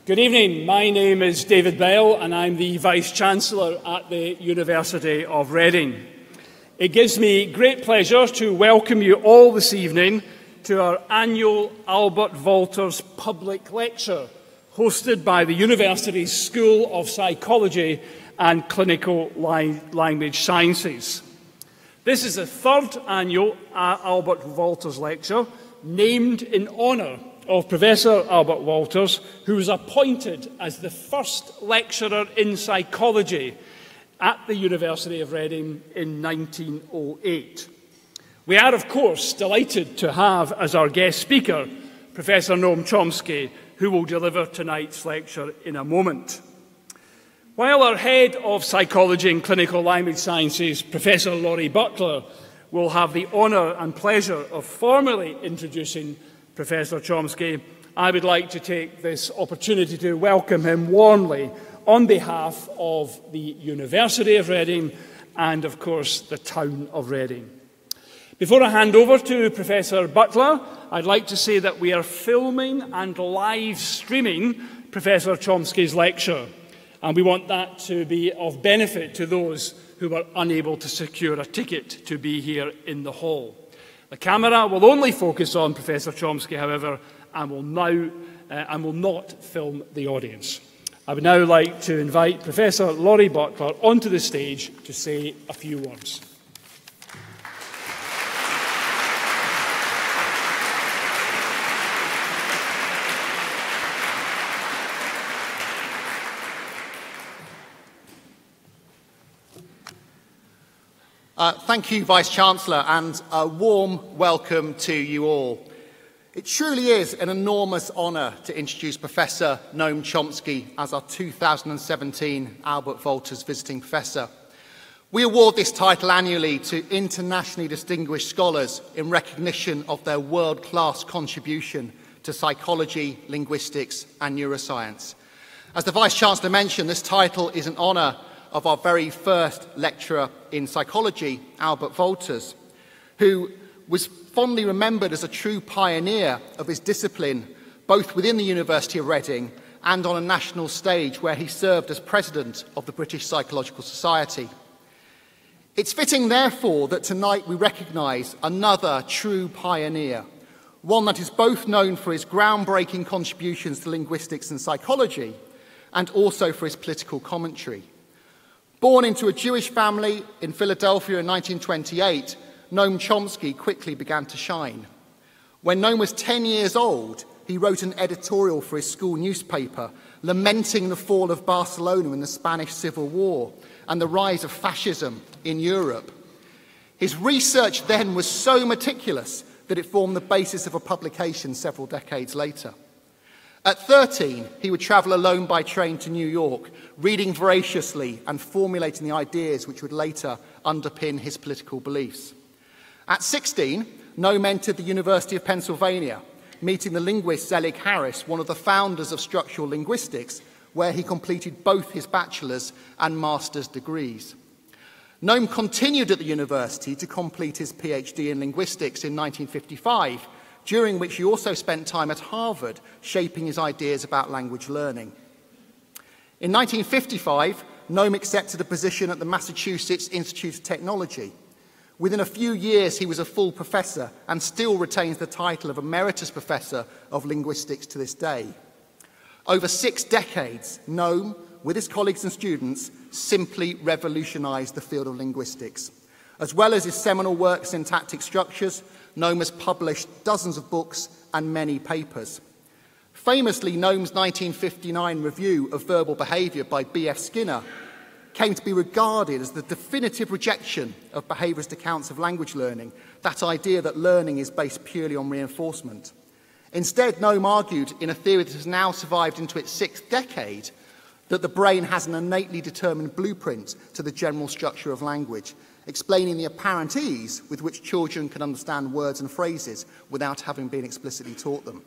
Good evening. My name is David Bell and I'm the Vice-Chancellor at the University of Reading. It gives me great pleasure to welcome you all this evening to our annual Albert Walters Public Lecture, hosted by the University's School of Psychology and Clinical Language Sciences. This is the third annual Albert Walters Lecture, named in honour of Professor Albert Walters, who was appointed as the first lecturer in psychology at the University of Reading in 1908. We are, of course, delighted to have as our guest speaker Professor Noam Chomsky, who will deliver tonight's lecture in a moment. While our Head of Psychology and Clinical Language Sciences, Professor Laurie Butler, will have the honour and pleasure of formally introducing Professor Chomsky, I would like to take this opportunity to welcome him warmly on behalf of the University of Reading and, of course, the town of Reading. Before I hand over to Professor Butler, I'd like to say that we are filming and live streaming Professor Chomsky's lecture, and we want that to be of benefit to those who were unable to secure a ticket to be here in the hall. The camera will only focus on Professor Chomsky, however, and will not film the audience. I would now like to invite Professor Laurie Butler onto the stage to say a few words. Thank you, Vice-Chancellor, and a warm welcome to you all. It truly is an enormous honour to introduce Professor Noam Chomsky as our 2017 Albert Walters Visiting Professor. We award this title annually to internationally distinguished scholars in recognition of their world-class contribution to psychology, linguistics and neuroscience. As the Vice-Chancellor mentioned, this title is in honour of our very first lecturer in psychology, Albert Walters, who was fondly remembered as a true pioneer of his discipline, both within the University of Reading and on a national stage where he served as president of the British Psychological Society. It's fitting, therefore, that tonight we recognise another true pioneer, one that is both known for his groundbreaking contributions to linguistics and psychology and also for his political commentary. Born into a Jewish family in Philadelphia in 1928, Noam Chomsky quickly began to shine. When Noam was 10 years old, he wrote an editorial for his school newspaper lamenting the fall of Barcelona in the Spanish Civil War and the rise of fascism in Europe. His research then was so meticulous that it formed the basis of a publication several decades later. At 13, he would travel alone by train to New York, reading voraciously and formulating the ideas which would later underpin his political beliefs. At 16, Noam entered the University of Pennsylvania, meeting the linguist Zelig Harris, one of the founders of structural linguistics, where he completed both his bachelor's and master's degrees. Noam continued at the university to complete his PhD in linguistics in 1955, during which he also spent time at Harvard shaping his ideas about language learning. In 1955, Noam accepted a position at the Massachusetts Institute of Technology. Within a few years, he was a full professor and still retains the title of Emeritus Professor of Linguistics to this day. Over 6 decades, Noam, with his colleagues and students, simply revolutionised the field of linguistics. As well as his seminal work, Syntactic Structures, Noam has published dozens of books and many papers. Famously, Noam's 1959 review of verbal behaviour by B.F. Skinner came to be regarded as the definitive rejection of behaviourist accounts of language learning, that idea that learning is based purely on reinforcement. Instead, Noam argued, in a theory that has now survived into its 6th decade, that the brain has an innately determined blueprint to the general structure of language, explaining the apparent ease with which children can understand words and phrases without having been explicitly taught them.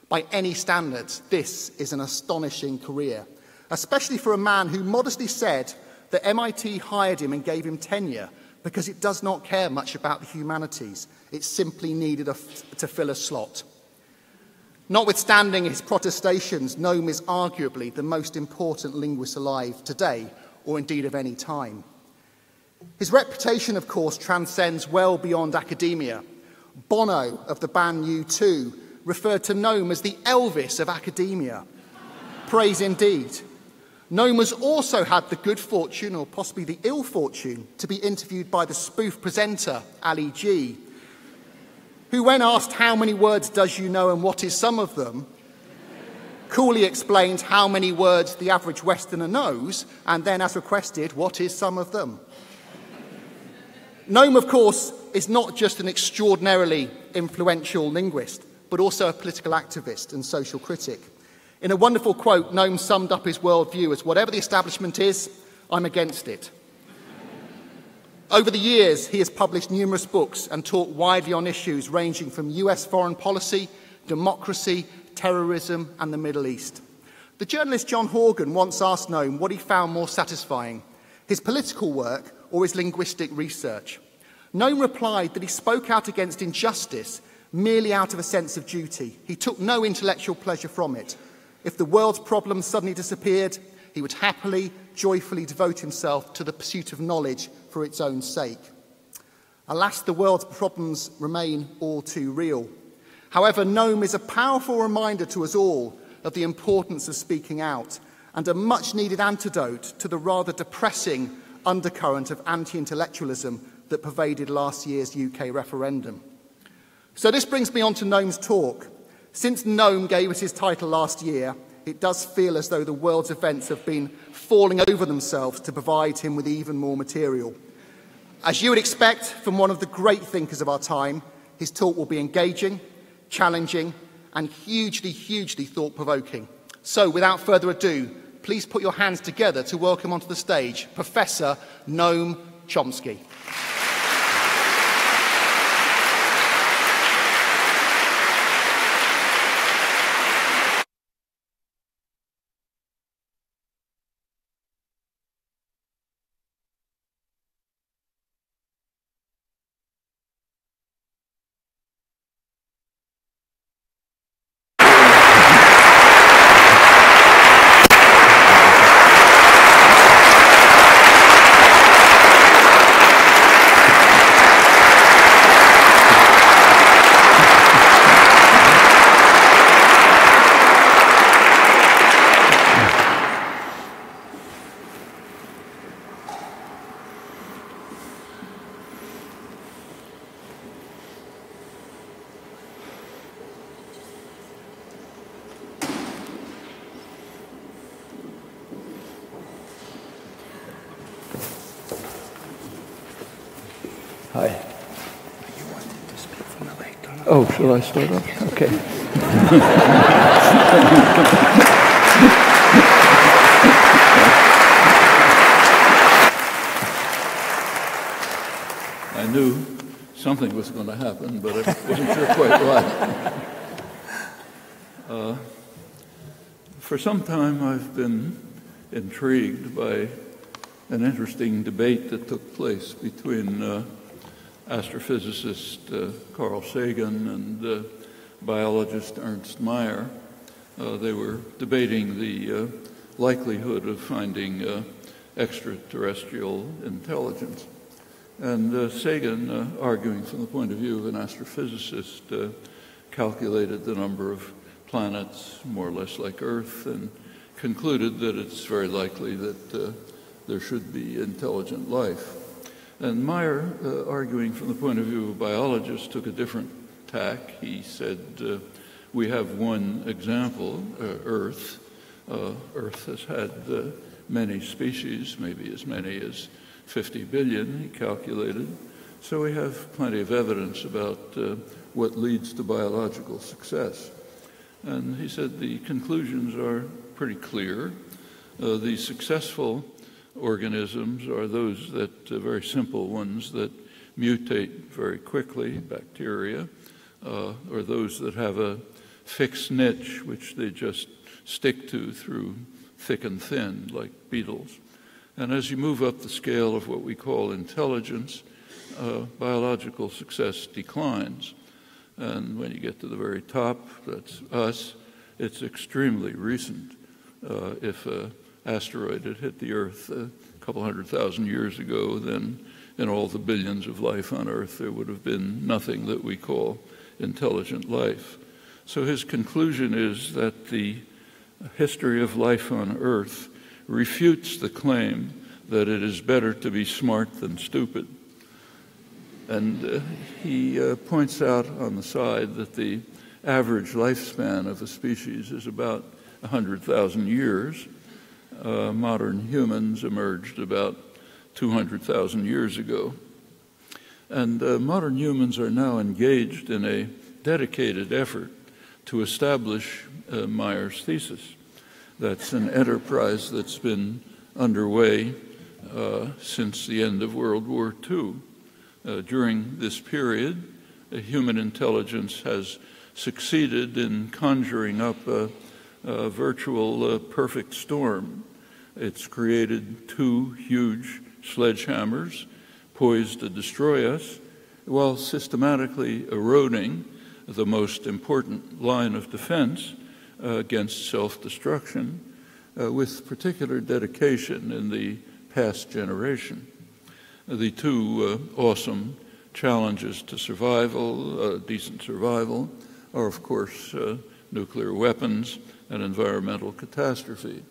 By any standards, this is an astonishing career, especially for a man who modestly said that MIT hired him and gave him tenure because it does not care much about the humanities. It simply needed to fill a slot. Notwithstanding his protestations, Noam is arguably the most important linguist alive today, or indeed of any time. His reputation, of course, transcends well beyond academia. Bono of the band U2 referred to Noam as the Elvis of academia. Praise indeed. Noam has also had the good fortune, or possibly the ill fortune, to be interviewed by the spoof presenter, Ali G, who, when asked how many words does you know and what is some of them, coolly explained how many words the average Westerner knows, and then, as requested, what is some of them. Noam, of course, is not just an extraordinarily influential linguist, but also a political activist and social critic. In a wonderful quote, Noam summed up his worldview as, "Whatever the establishment is, I'm against it." Over the years, he has published numerous books and talked widely on issues ranging from US foreign policy, democracy, terrorism, and the Middle East. The journalist John Horgan once asked Noam what he found more satisfying, his political work or his linguistic research. Noam replied that he spoke out against injustice merely out of a sense of duty. He took no intellectual pleasure from it. If the world's problems suddenly disappeared, he would happily, joyfully devote himself to the pursuit of knowledge for its own sake. Alas, the world's problems remain all too real. However, Noam is a powerful reminder to us all of the importance of speaking out and a much-needed antidote to the rather depressing undercurrent of anti-intellectualism that pervaded last year's UK referendum. So this brings me on to Noam's talk. Since Noam gave us his title last year, it does feel as though the world's events have been falling over themselves to provide him with even more material. As you would expect from one of the great thinkers of our time, his talk will be engaging, challenging, and hugely, hugely thought-provoking. So, without further ado, please put your hands together to welcome onto the stage Professor Noam Chomsky. Hi. You wanted to speak from the lake. Oh, shall I start off? Okay. I knew something was going to happen, but I wasn't sure quite what. For some time, I've been intrigued by an interesting debate that took place between astrophysicist Carl Sagan and biologist Ernst Mayr. They were debating the likelihood of finding extraterrestrial intelligence. And Sagan, arguing from the point of view of an astrophysicist, calculated the number of planets more or less like Earth and concluded that it's very likely that there should be intelligent life. And Mayr, arguing from the point of view of biologists, took a different tack. He said, we have one example, Earth. Earth has had many species, maybe as many as 50 billion, he calculated. So we have plenty of evidence about what leads to biological success. And he said the conclusions are pretty clear. The successful organisms are those that, very simple ones, that mutate very quickly, bacteria, or those that have a fixed niche, which they just stick to through thick and thin, like beetles. And as you move up the scale of what we call intelligence, biological success declines. And when you get to the very top, that's us, it's extremely recent. If an asteroid had hit the Earth a couple 100,000 years ago, then in all the billions of life on Earth, there would have been nothing that we call intelligent life. So his conclusion is that the history of life on Earth refutes the claim that it is better to be smart than stupid. And he points out on the side that the average lifespan of a species is about 100,000 years. Modern humans emerged about 200,000 years ago. And modern humans are now engaged in a dedicated effort to establish Mayer's thesis. That's an enterprise that's been underway since the end of World War II. During this period, human intelligence has succeeded in conjuring up a virtual perfect storm. It's created two huge sledgehammers poised to destroy us, while systematically eroding the most important line of defense against self-destruction, with particular dedication in the past generation. The two awesome challenges to survival, decent survival, are of course nuclear weapons and environmental catastrophe.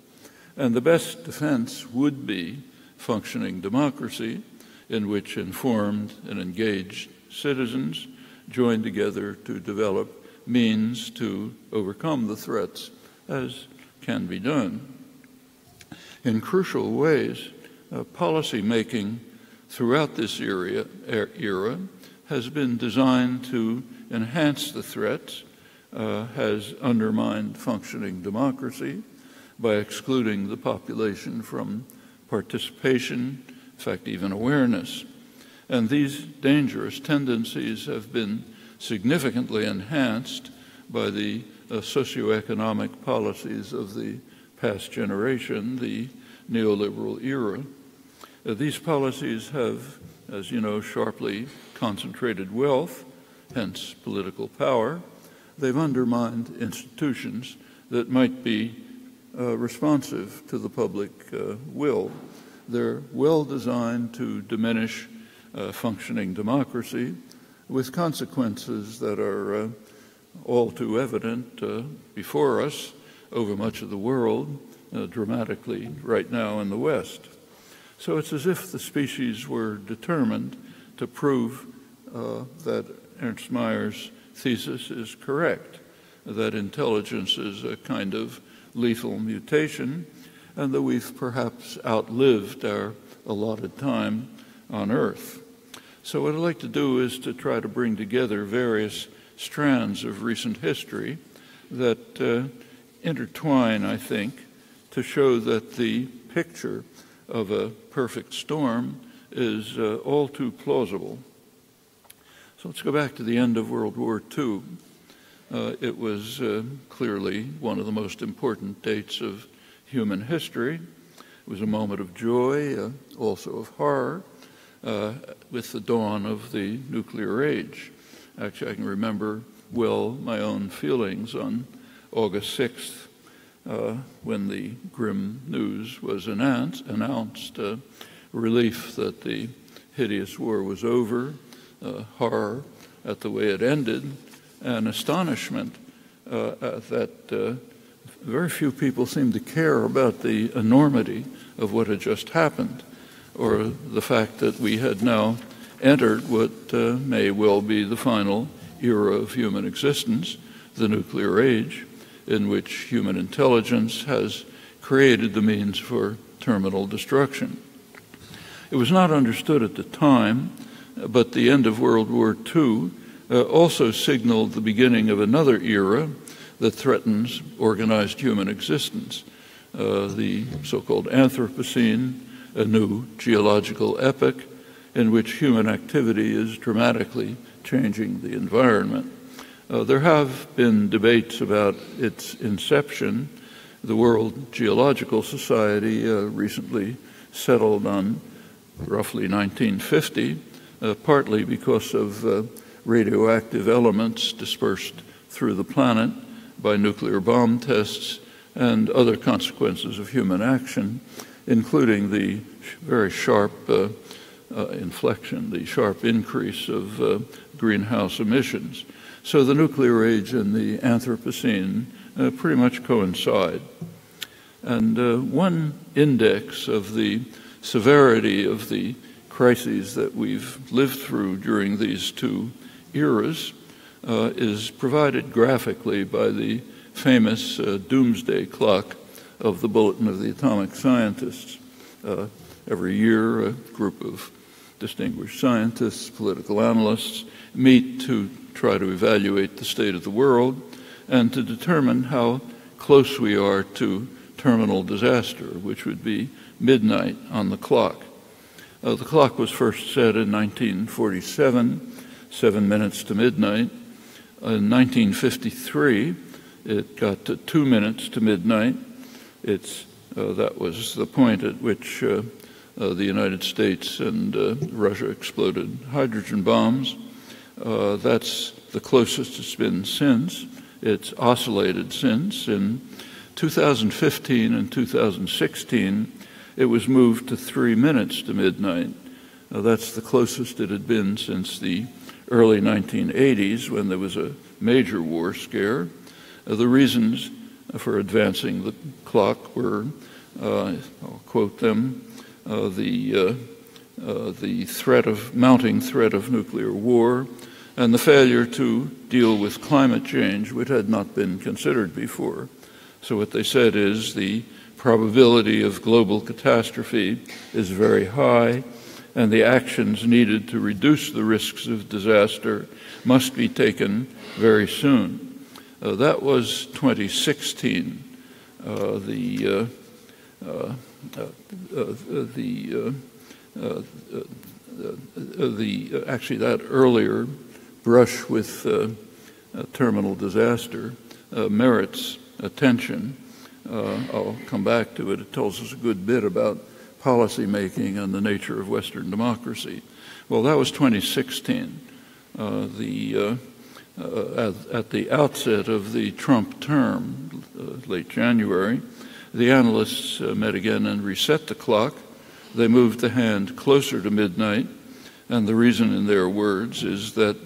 And the best defense would be functioning democracy, in which informed and engaged citizens join together to develop means to overcome the threats, as can be done. In crucial ways, policy making throughout this era has been designed to enhance the threats, has undermined functioning democracy by excluding the population from participation, in fact, even awareness. And these dangerous tendencies have been significantly enhanced by the socioeconomic policies of the past generation, the neoliberal era. These policies have, as you know, sharply concentrated wealth, hence political power. They've undermined institutions that might be responsive to the public will. They're well designed to diminish functioning democracy, with consequences that are all too evident before us over much of the world, dramatically right now in the West. So it's as if the species were determined to prove that Ernst Mayer's thesis is correct, that intelligence is a kind of lethal mutation, and that we've perhaps outlived our allotted time on Earth. So what I'd like to do is to try to bring together various strands of recent history that intertwine, I think, to show that the picture of a perfect storm is all too plausible. So let's go back to the end of World War II. It was clearly one of the most important dates of human history. It was a moment of joy, also of horror, with the dawn of the nuclear age. Actually, I can remember well my own feelings on August 6th when the grim news was announced, relief that the hideous war was over, horror at the way it ended, and astonishment that very few people seemed to care about the enormity of what had just happened, or the fact that we had now entered what may well be the final era of human existence, the nuclear age, in which human intelligence has created the means for terminal destruction. It was not understood at the time, but the end of World War II also signaled the beginning of another era that threatens organized human existence, the so-called Anthropocene, a new geological epoch in which human activity is dramatically changing the environment. There have been debates about its inception. The World Geological Society recently settled on roughly 1950, partly because of radioactive elements dispersed through the planet by nuclear bomb tests and other consequences of human action, including the very sharp inflection, the sharp increase of greenhouse emissions. So the nuclear age and the Anthropocene pretty much coincide. And one index of the severity of the crises that we've lived through during these two eras is provided graphically by the famous doomsday clock of the Bulletin of the Atomic Scientists. Every year, a group of distinguished scientists, political analysts, meet to try to evaluate the state of the world and to determine how close we are to terminal disaster, which would be midnight on the clock. The clock was first set in 1947, 7 minutes to midnight. In 1953, it got to 2 minutes to midnight. That was the point at which the United States and Russia exploded hydrogen bombs. That's the closest it's been since. It's oscillated since. In 2015 and 2016, it was moved to 3 minutes to midnight. That's the closest it had been since the early 1980s, when there was a major war scare. The reasons for advancing the clock were, I'll quote them, the mounting threat of nuclear war, and the failure to deal with climate change, which had not been considered before. So what they said is the probability of global catastrophe is very high, and the actions needed to reduce the risks of disaster must be taken very soon. That was 2016. Actually, that earlier brush with terminal disaster merits attention. I'll come back to it. It tells us a good bit about policy making and the nature of Western democracy. Well, that was 2016. At the outset of the Trump term, late January, the analysts met again and reset the clock. They moved the hand closer to midnight, and the reason, in their words, is that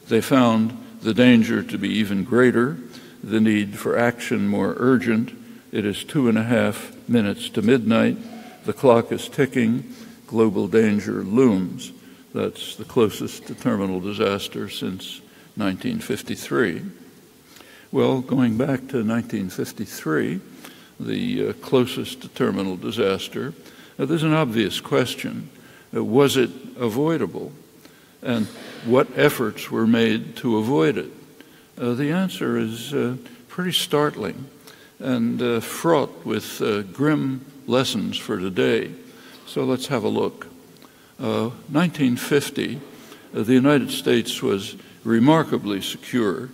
they found the danger to be even greater, the need for action more urgent. It is 2.5 minutes to midnight. The clock is ticking. Global danger looms. That's the closest to terminal disaster since 1953. Well, going back to 1953, the closest to terminal disaster, there's an obvious question. Was it avoidable? And what efforts were made to avoid it? The answer is pretty startling and fraught with grim lessons for today. So let's have a look. 1950, the United States was remarkably secure.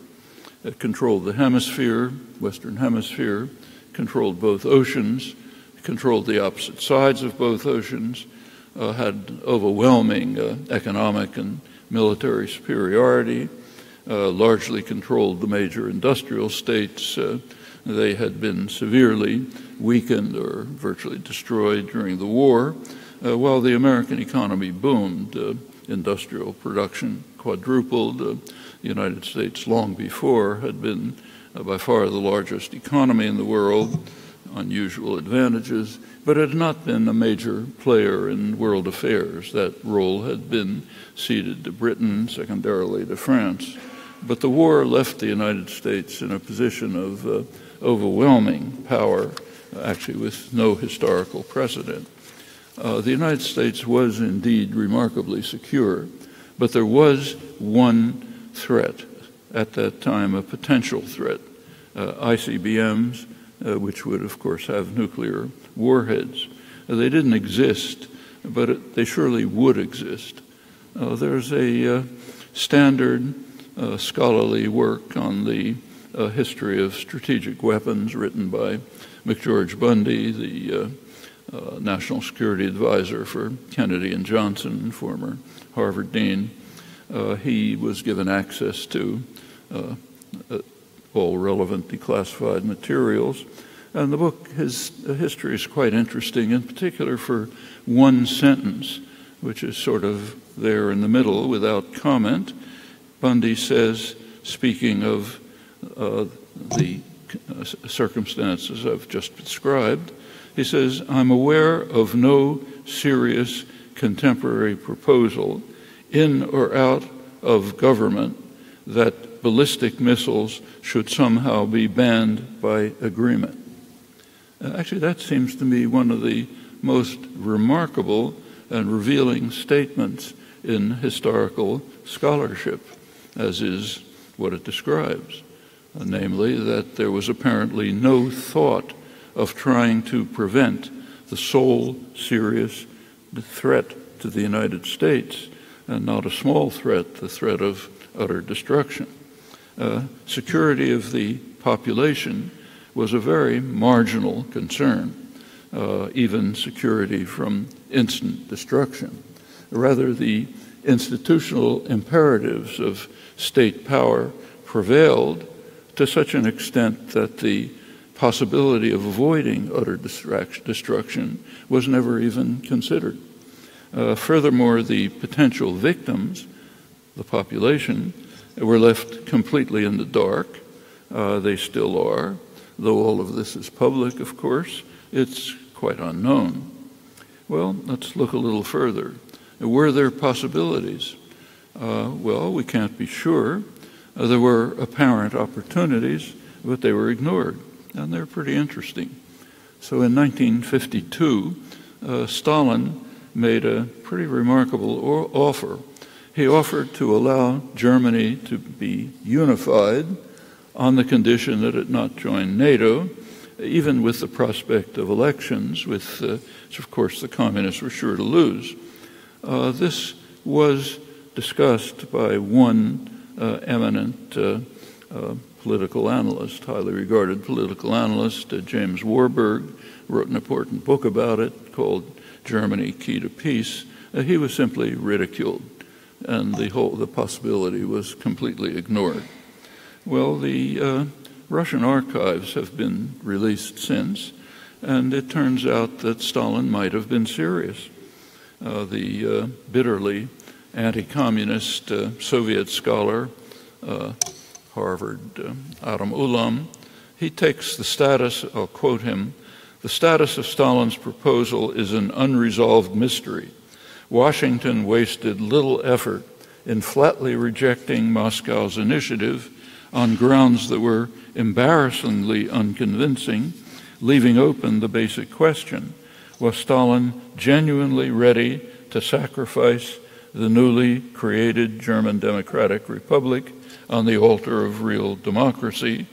It controlled the hemisphere, Western Hemisphere, controlled both oceans, controlled the opposite sides of both oceans, had overwhelming economic and military superiority, largely controlled the major industrial states. They had been severely weakened or virtually destroyed during the war, while the American economy boomed. Industrial production quadrupled. The United States, long before, had been by far the largest economy in the world, unusual advantages, but it had not been a major player in world affairs. That role had been ceded to Britain, secondarily to France. But the war left the United States in a position of overwhelming power, actually with no historical precedent. The United States was indeed remarkably secure, but there was one threat at that time, a potential threat, ICBMs, which would, of course, have nuclear warheads. They didn't exist, but they surely would exist. There's a standard scholarly work on the history of strategic weapons written by McGeorge Bundy, the National Security Advisor for Kennedy and Johnson, former Harvard Dean. he was given access to all relevant declassified materials. And the book, his history is quite interesting, in particular for one sentence, which is sort of there in the middle without comment. Bundy says, speaking of the circumstances I've just described, he says, "I'm aware of no serious contemporary proposal in or out of government that ballistic missiles should somehow be banned by agreement." Actually, that seems to me one of the most remarkable and revealing statements in historical scholarship, as is what it describes, namely that there was apparently no thought of trying to prevent the sole serious threat to the United States, and not a small threat, the threat of utter destruction. Security of the population was a very marginal concern, even security from instant destruction. Rather, the institutional imperatives of state power prevailed to such an extent that the possibility of avoiding utter destruction was never even considered. Furthermore, the potential victims, the population, were left completely in the dark. They still are. Though all of this is public, of course, it's quite unknown. Well, let's look a little further. Were there possibilities? Well, we can't be sure. There were apparent opportunities, but they were ignored, and they're pretty interesting. So in 1952, Stalin made a pretty remarkable offer. He offered to allow Germany to be unified on the condition that it not join NATO, even with the prospect of elections, which of course the communists were sure to lose. This was discussed by one eminent political analyst, highly regarded political analyst, James Warburg, wrote an important book about it called Germany, Key to Peace. He was simply ridiculed, and the possibility was completely ignored. Well, the Russian archives have been released since, and it turns out that Stalin might have been serious. The bitterly anti-communist Soviet scholar, Harvard, Adam Ulam, he takes the status, I'll quote him, "The status of Stalin's proposal is an unresolved mystery. Washington wasted little effort in flatly rejecting Moscow's initiative on grounds that were embarrassingly unconvincing, leaving open the basic question, was Stalin genuinely ready to sacrifice the newly created German Democratic Republic on the altar of real democracy,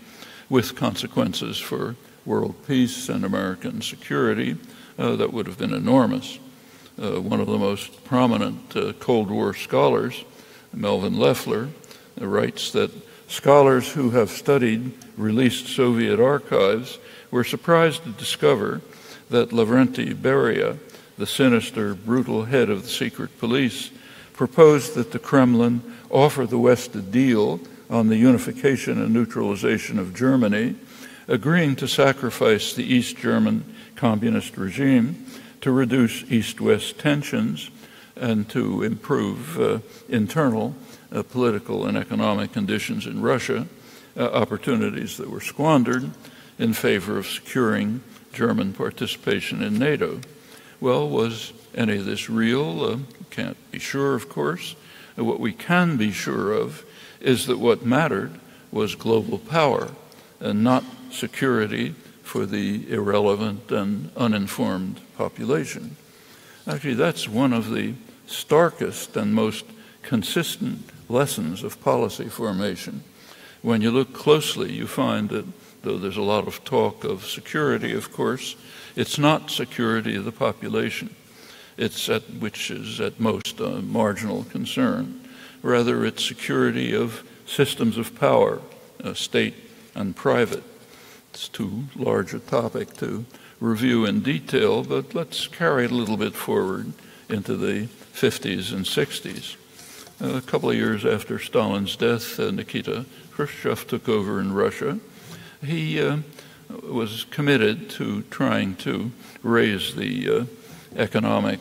with consequences for world peace and American security that would have been enormous." One of the most prominent Cold War scholars, Melvin Leffler, writes that scholars who have studied released Soviet archives were surprised to discover that Lavrenti Beria, the sinister, brutal head of the secret police, proposed that the Kremlin offer the West a deal on the unification and neutralization of Germany, agreeing to sacrifice the East German communist regime to reduce East-West tensions and to improve internal political and economic conditions in Russia, opportunities that were squandered in favor of securing German participation in NATO. Well, was any of this real? Can't be sure, of course. What we can be sure of is that what mattered was global power and not security for the irrelevant and uninformed population. Actually, that's one of the starkest and most consistent lessons of policy formation. When you look closely, you find that though there's a lot of talk of security, of course, it's not security of the population, which is at most a marginal concern. Rather, it's security of systems of power, state and private. It's too large a topic to review in detail, but let's carry it a little bit forward into the 50s and 60s. A couple of years after Stalin's death, Nikita Khrushchev took over in Russia. He was committed to trying to raise the economic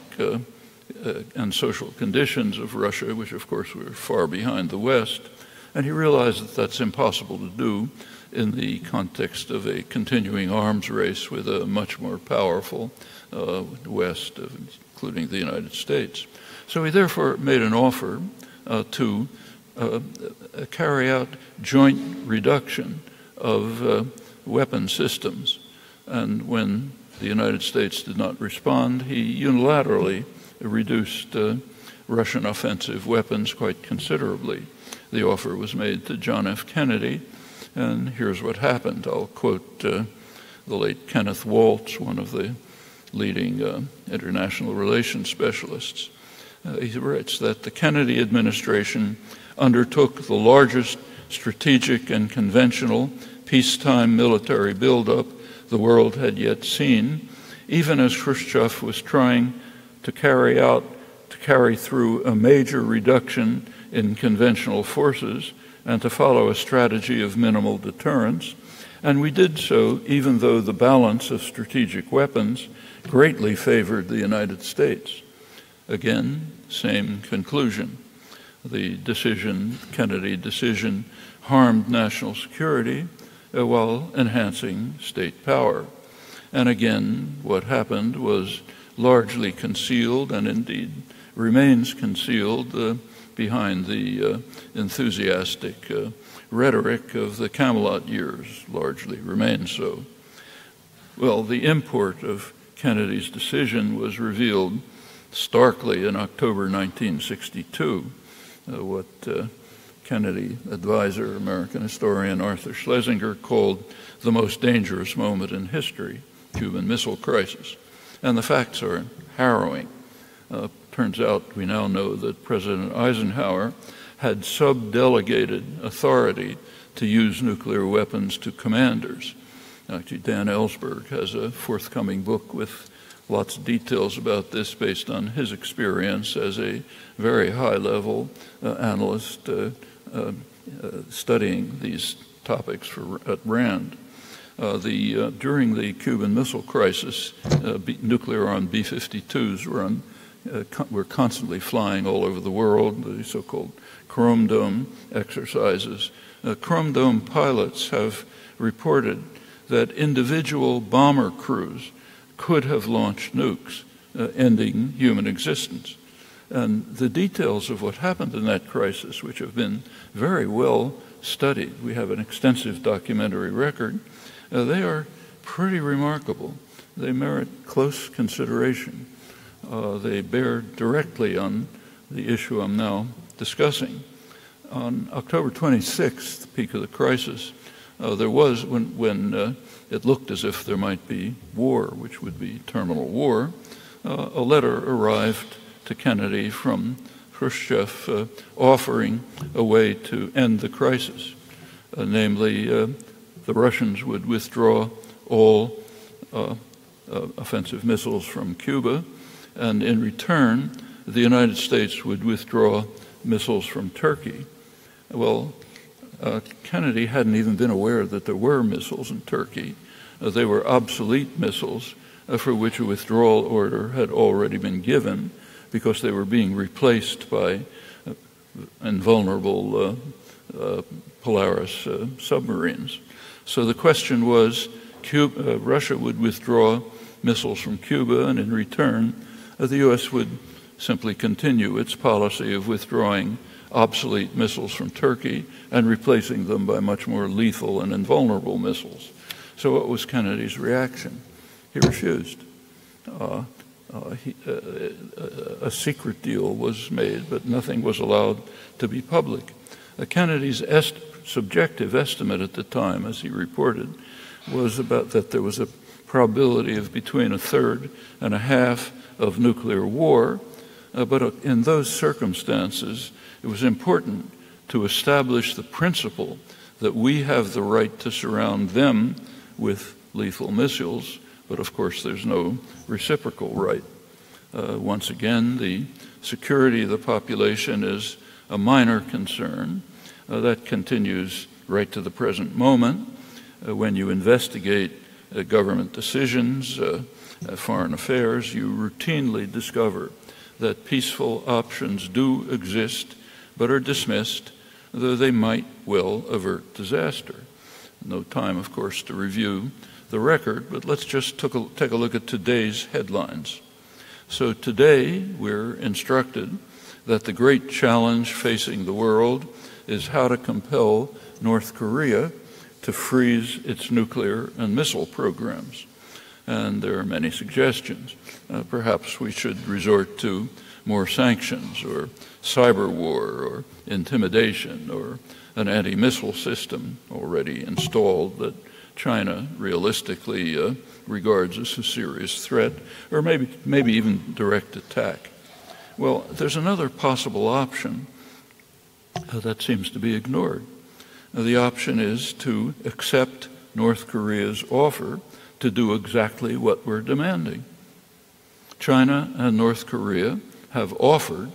and social conditions of Russia, which of course were far behind the West, and he realized that that's impossible to do in the context of a continuing arms race with a much more powerful West, including the United States. So he therefore made an offer to carry out joint reduction of weapon systems. And when the United States did not respond, he unilaterally reduced Russian offensive weapons quite considerably. The offer was made to John F. Kennedy, and here's what happened. I'll quote the late Kenneth Waltz, one of the leading international relations specialists. He writes that the Kennedy administration undertook the largest strategic and conventional peacetime military buildup the world had yet seen, even as Khrushchev was trying to carry through a major reduction in conventional forces and to follow a strategy of minimal deterrence. And we did so even though the balance of strategic weapons greatly favored the United States. Again, same conclusion. The Kennedy decision, harmed national security while enhancing state power. And again, what happened was largely concealed, and indeed remains concealed behind the enthusiastic rhetoric of the Camelot years, largely remains so. Well, the import of Kennedy's decision was revealed starkly in October 1962, what Kennedy advisor, American historian Arthur Schlesinger, called the most dangerous moment in history, Cuban Missile Crisis. And the facts are harrowing. Turns out we now know that President Eisenhower had subdelegated authority to use nuclear weapons to commanders. Actually, Dan Ellsberg has a forthcoming book with lots of details about this based on his experience as a very high-level analyst studying these topics at RAND. During the Cuban Missile Crisis, nuclear-armed B-52s were constantly flying all over the world, the so-called Chrome Dome exercises. Chrome Dome pilots have reported that individual bomber crews could have launched nukes, ending human existence. And the details of what happened in that crisis, which have been very well studied, we have an extensive documentary record, they are pretty remarkable. They merit close consideration. They bear directly on the issue I'm now discussing. On October 26th, the peak of the crisis, there was, when it looked as if there might be war, which would be terminal war, a letter arrived to Kennedy from Khrushchev offering a way to end the crisis. Namely, the Russians would withdraw all offensive missiles from Cuba, and in return, the United States would withdraw missiles from Turkey. Well, Kennedy hadn't even been aware that there were missiles in Turkey. They were obsolete missiles for which a withdrawal order had already been given because they were being replaced by invulnerable Polaris submarines. So the question was, Russia would withdraw missiles from Cuba, and in return, the U.S. would simply continue its policy of withdrawing obsolete missiles from Turkey and replacing them by much more lethal and invulnerable missiles. So what was Kennedy's reaction? He refused. A secret deal was made, but nothing was allowed to be public. Kennedy's subjective estimate at the time, as he reported, was about that there was a probability of between 1/3 and 1/2 of nuclear war, but in those circumstances, it was important to establish the principle that we have the right to surround them with lethal missiles, but of course there's no reciprocal right. Once again, the security of the population is a minor concern. That continues right to the present moment. When you investigate government decisions, foreign affairs, you routinely discover that peaceful options do exist but are dismissed, though they might well avert disaster. No time, of course, to review the record, but let's just take a look at today's headlines. So today we're instructed that the great challenge facing the world is how to compel North Korea to freeze its nuclear and missile programs. And there are many suggestions. Perhaps we should resort to more sanctions or cyber war or intimidation or an anti-missile system already installed that China realistically regards as a serious threat, or maybe even direct attack. Well, there's another possible option that seems to be ignored. The option is to accept North Korea's offer to do exactly what we're demanding. China and North Korea have offered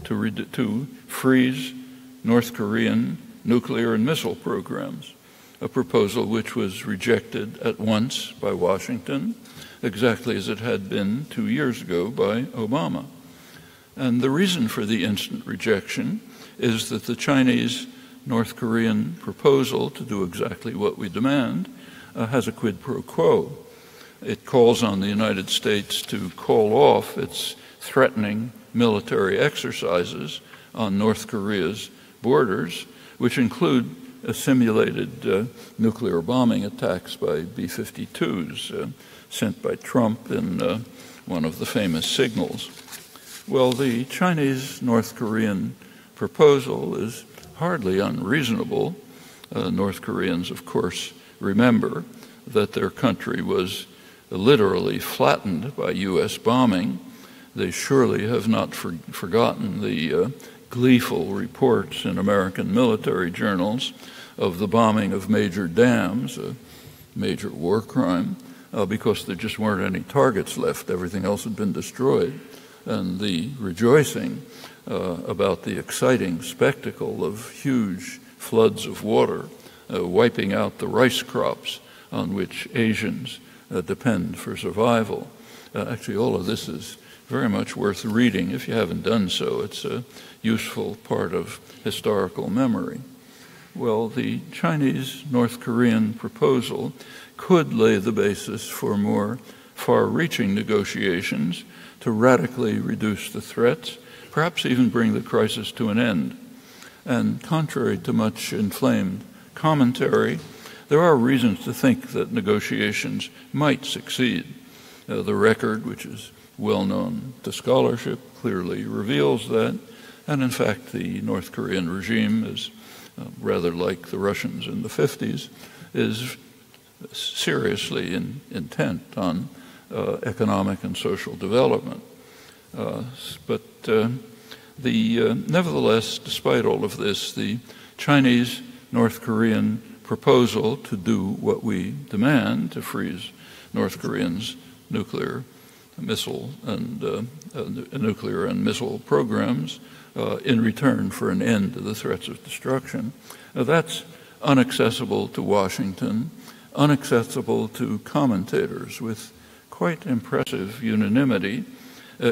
to freeze North Korean nuclear and missile programs, a proposal which was rejected at once by Washington, exactly as it had been 2 years ago by Obama. And the reason for the instant rejection is that the Chinese North Korean proposal to do exactly what we demand has a quid pro quo. It calls on the United States to call off its threatening military exercises on North Korea's borders, which include simulated nuclear bombing attacks by B-52s sent by Trump in one of the famous signals. Well, the Chinese North Korean proposal is hardly unreasonable. North Koreans, of course, remember that their country was literally flattened by U.S. bombing. They surely have not forgotten the gleeful reports in American military journals of the bombing of major dams, a major war crime, because there just weren't any targets left. Everything else had been destroyed. And the rejoicing about the exciting spectacle of huge floods of water wiping out the rice crops on which Asians depend for survival. Actually, all of this is very much worth reading if you haven't done so. It's a useful part of historical memory. Well, the Chinese North Korean proposal could lay the basis for more far-reaching negotiations to radically reduce the threats, perhaps even bring the crisis to an end. And contrary to much inflamed commentary, there are reasons to think that negotiations might succeed. The record, which is well known to scholarship, clearly reveals that. And in fact, the North Korean regime is rather like the Russians in the 50s, is seriously intent on economic and social development. Nevertheless, despite all of this, the Chinese North Korean proposal to do what we demand, to freeze North Koreans' nuclear and missile programs in return for an end to the threats of destruction, that's unaccessible to Washington, unaccessible to commentators with quite impressive unanimity,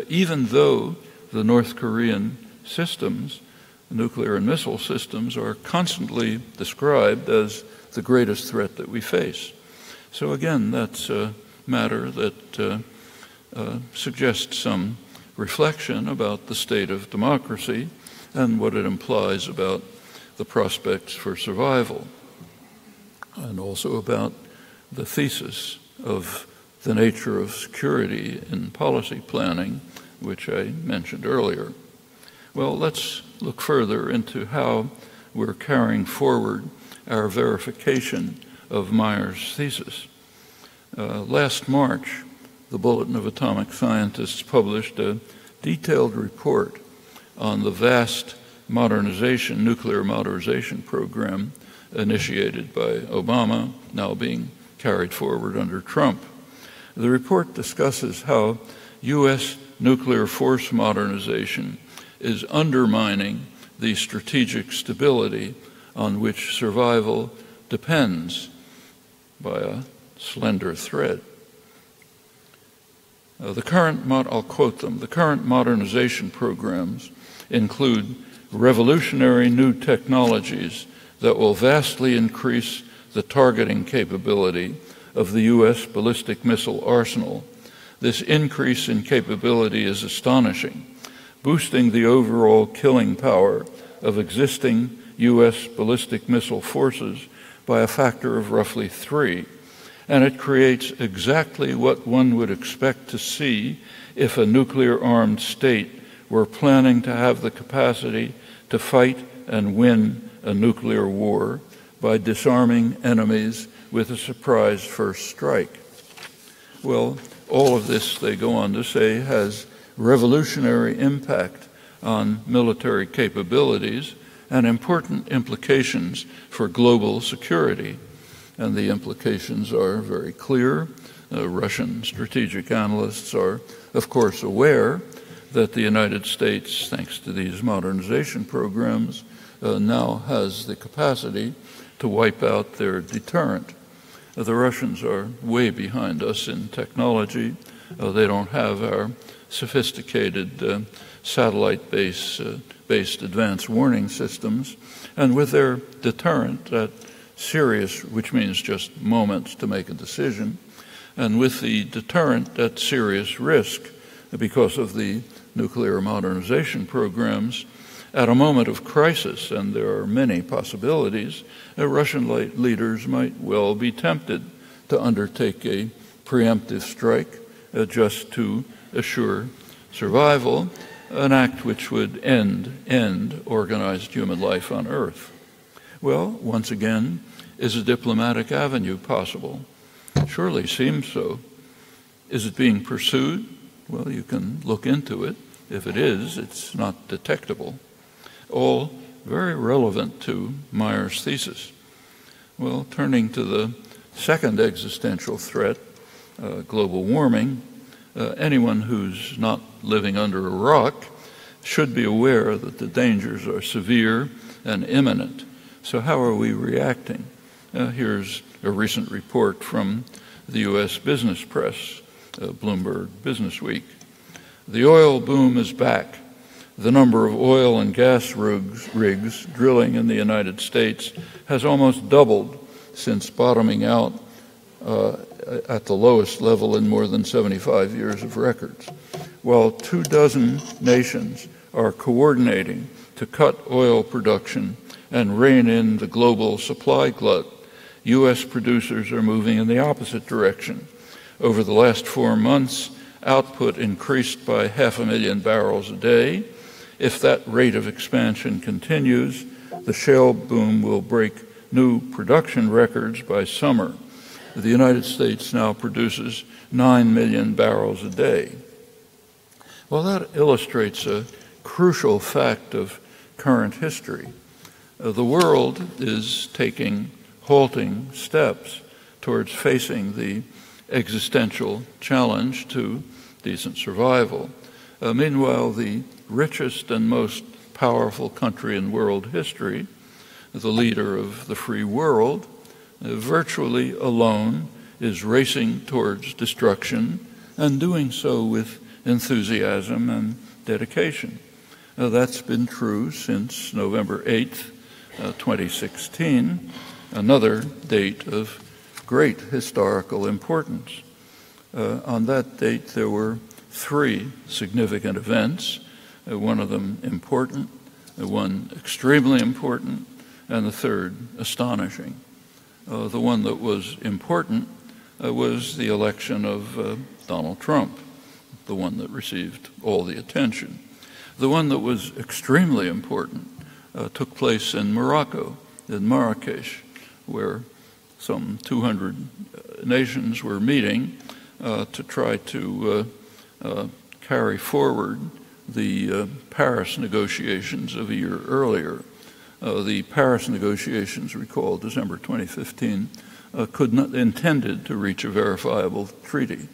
even though the North Korean systems, nuclear and missile systems, are constantly described as the greatest threat that we face. So again, that's a matter that suggests some reflection about the state of democracy and what it implies about the prospects for survival, and also about the thesis of the nature of security in policy planning, which I mentioned earlier. Well, let's look further into how we're carrying forward our verification of Meyer's thesis. Last March, the Bulletin of Atomic Scientists published a detailed report on the vast nuclear modernization program initiated by Obama, now being carried forward under Trump. The report discusses how U.S. nuclear force modernization is undermining the strategic stability on which survival depends by a slender thread. I'll quote them. The current modernization programs include revolutionary new technologies that will vastly increase the targeting capability of the U.S. ballistic missile arsenal. This increase in capability is astonishing, boosting the overall killing power of existing U.S. ballistic missile forces by a factor of roughly 3. And it creates exactly what one would expect to see if a nuclear-armed state were planning to have the capacity to fight and win a nuclear war by disarming enemies with a surprise first strike. Well, all of this, they go on to say, has revolutionary impact on military capabilities and important implications for global security. And the implications are very clear. Russian strategic analysts are, of course, aware that the United States, thanks to these modernization programs, now has the capacity to wipe out their deterrent. The Russians are way behind us in technology. They don't have our sophisticated satellite-based advanced warning systems. And with their deterrent at serious, which means just moments to make a decision, and with the deterrent at serious risk because of the nuclear modernization programs, at a moment of crisis, and there are many possibilities, Russian leaders might well be tempted to undertake a preemptive strike just to assure survival, an act which would end organized human life on Earth. Well, once again, is a diplomatic avenue possible? Surely seems so. Is it being pursued? Well, you can look into it. If it is, it's not detectable. All very relevant to Meyer's thesis. Well, turning to the second existential threat, global warming, anyone who's not living under a rock should be aware that the dangers are severe and imminent. So how are we reacting? Here's a recent report from the U.S. business press, Bloomberg Business Week. The oil boom is back. The number of oil and gas rigs drilling in the United States has almost doubled since bottoming out at the lowest level in more than 75 years of records. While 24 nations are coordinating to cut oil production and rein in the global supply glut, U.S. producers are moving in the opposite direction. Over the last 4 months, output increased by 500,000 barrels a day. If that rate of expansion continues, the shale boom will break new production records by summer. The United States now produces 9 million barrels a day. Well, that illustrates a crucial fact of current history. The world is taking halting steps towards facing the existential challenge to decent survival. Meanwhile, the richest and most powerful country in world history, the leader of the free world, virtually alone, is racing towards destruction and doing so with enthusiasm and dedication. That's been true since November 8th, 2016, another date of great historical importance. On that date, there were 3 significant events, one of them important, one extremely important, and the third astonishing. The one that was important was the election of Donald Trump, the one that received all the attention. The one that was extremely important took place in Morocco, in Marrakesh, where some 200 nations were meeting to try to carry forward the Paris negotiations of a year earlier. The Paris negotiations, recall, December 2015, intended to reach a verifiable treaty,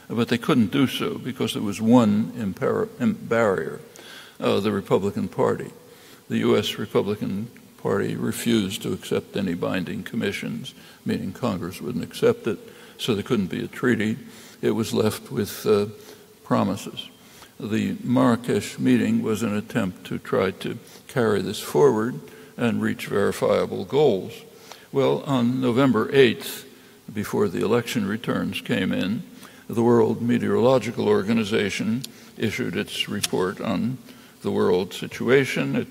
but they couldn't do so because there was one barrier, the Republican Party. the U.S. Republican Party refused to accept any binding commissions, meaning Congress wouldn't accept it, so there couldn't be a treaty. It was left with promises. The Marrakesh meeting was an attempt to try to carry this forward and reach verifiable goals. Well, on November 8th, before the election returns came in, the World Meteorological Organization issued its report on the world situation.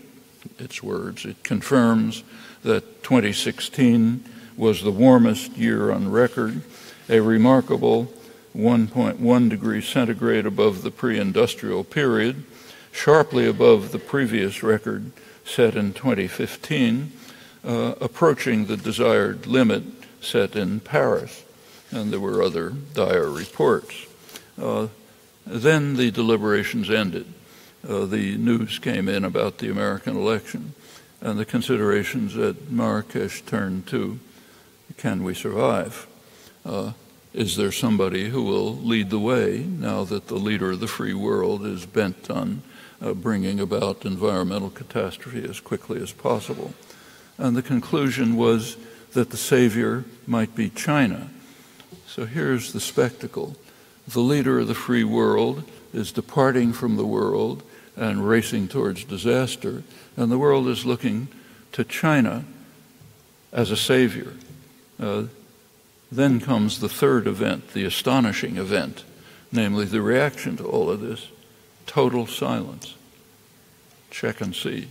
Its words, it confirms that 2016 was the warmest year on record, a remarkable 1.1 degrees centigrade above the pre-industrial period, sharply above the previous record set in 2015, approaching the desired limit set in Paris. And there were other dire reports. Then the deliberations ended. The news came in about the American election, and the considerations at Marrakesh turned to, can we survive? Is there somebody who will lead the way now that the leader of the free world is bent on bringing about environmental catastrophe as quickly as possible? And the conclusion was that the savior might be China. So here's the spectacle. The leader of the free world is departing from the world and racing towards disaster, and the world is looking to China as a savior. Then comes the third event, the astonishing event, namely the reaction to all of this, total silence. Check and see.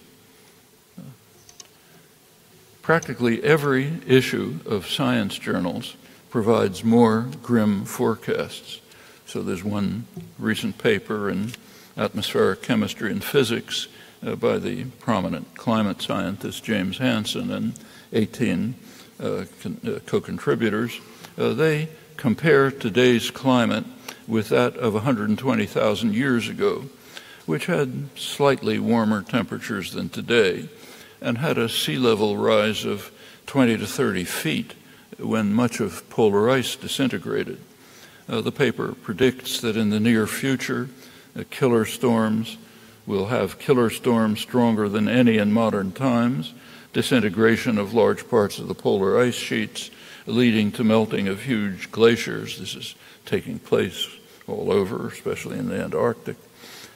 Practically every issue of science journals provides more grim forecasts. So there's one recent paper in Atmospheric Chemistry and Physics by the prominent climate scientist James Hansen and 18 co-contributors. They compare today's climate with that of 120,000 years ago, which had slightly warmer temperatures than today and had a sea level rise of 20 to 30 feet when much of polar ice disintegrated. The paper predicts that in the near future, killer storms will have killer storms stronger than any in modern times, disintegration of large parts of the polar ice sheets, leading to melting of huge glaciers. This is taking place all over, especially in the Antarctic,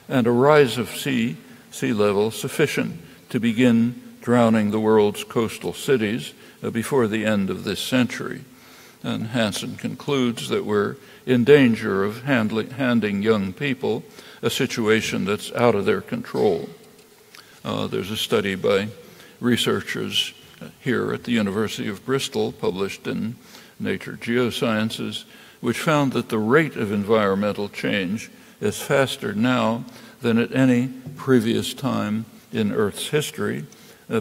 and a rise of sea level sufficient to begin drowning the world's coastal cities before the end of this century. And Hansen concludes that we're in danger of handing young people a situation that's out of their control. There's a study by researchers here at the University of Bristol, published in Nature Geosciences, which found that the rate of environmental change is faster now than at any previous time in Earth's history,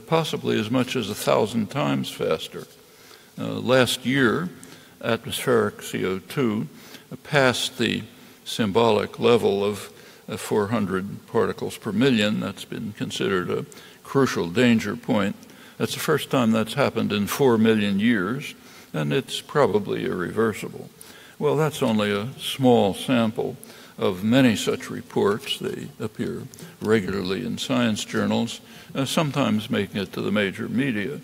possibly as much as 1,000 times faster. Last year, atmospheric CO2 passed the symbolic level of 400 particles per million. That's been considered a crucial danger point. That's the first time that's happened in 4 million years, and it's probably irreversible. Well, that's only a small sample of many such reports. They appear regularly in science journals, sometimes making it to the major media.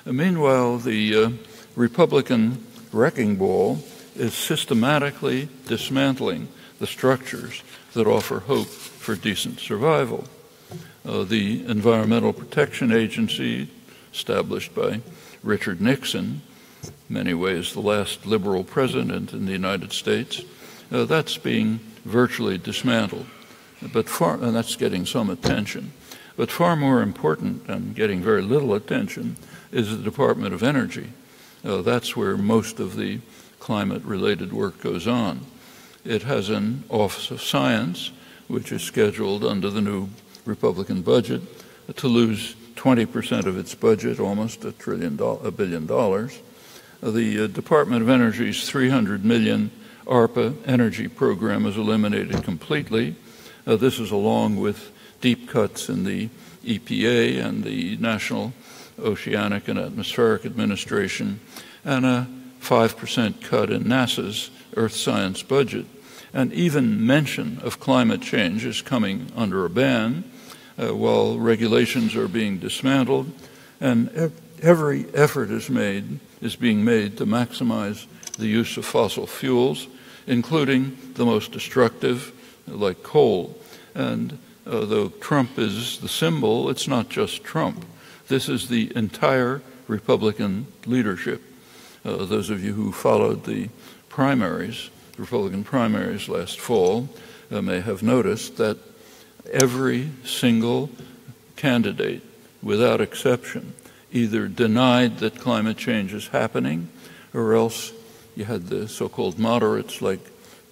Meanwhile, the Republican wrecking ball is systematically dismantling the structures that offer hope for decent survival. The Environmental Protection Agency, established by Richard Nixon, in many ways the last liberal president in the United States, that's being virtually dismantled, and that's getting some attention. But far more important, and getting very little attention, is the Department of Energy. That's where most of the climate-related work goes on. It has an Office of Science, which is scheduled under the new Republican budget to lose 20% of its budget, almost $1 billion. The Department of Energy's $300 million ARPA energy program is eliminated completely. This is along with deep cuts in the EPA and the National Oceanic and Atmospheric Administration, and a 5% cut in NASA's Earth Science budget. And even mention of climate change is coming under a ban. while regulations are being dismantled, and every effort is being made to maximize the use of fossil fuels, including the most destructive, like coal. And though Trump is the symbol, it's not just Trump. This is the entire Republican leadership. Those of you who followed the Republican primaries last fall, may have noticed that every single candidate, without exception, either denied that climate change is happening, or else you had the so-called moderates like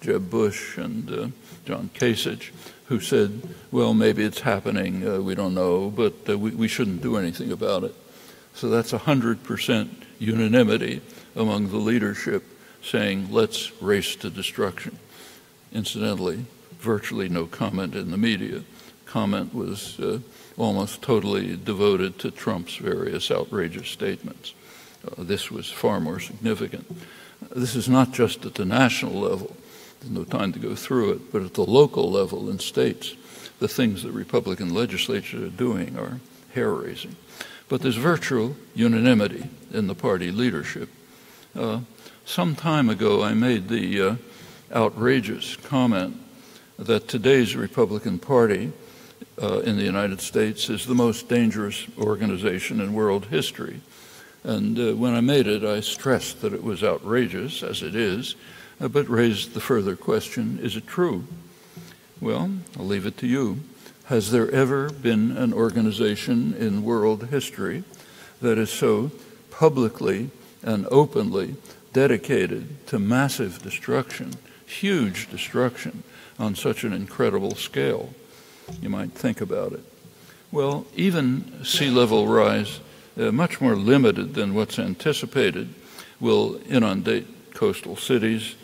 Jeb Bush and John Kasich, who said, well, maybe it's happening, we don't know, but we shouldn't do anything about it. So that's 100% unanimity among the leadership saying, let's race to destruction. Incidentally, virtually no comment in the media. Comment was almost totally devoted to Trump's various outrageous statements. This was far more significant. This is not just at the national level. There's no time to go through it, but at the local level in states, the things the Republican legislatures are doing are hair-raising. But there's virtual unanimity in the party leadership. Some time ago, I made the outrageous comment that today's Republican Party in the United States is the most dangerous organization in world history. And when I made it, I stressed that it was outrageous, as it is, but raised the further question, is it true? Well, I'll leave it to you. Has there ever been an organization in world history that is so publicly and openly dedicated to massive destruction, huge destruction, on such an incredible scale? You might think about it. Well, even sea level rise, much more limited than what's anticipated, will inundate coastal cities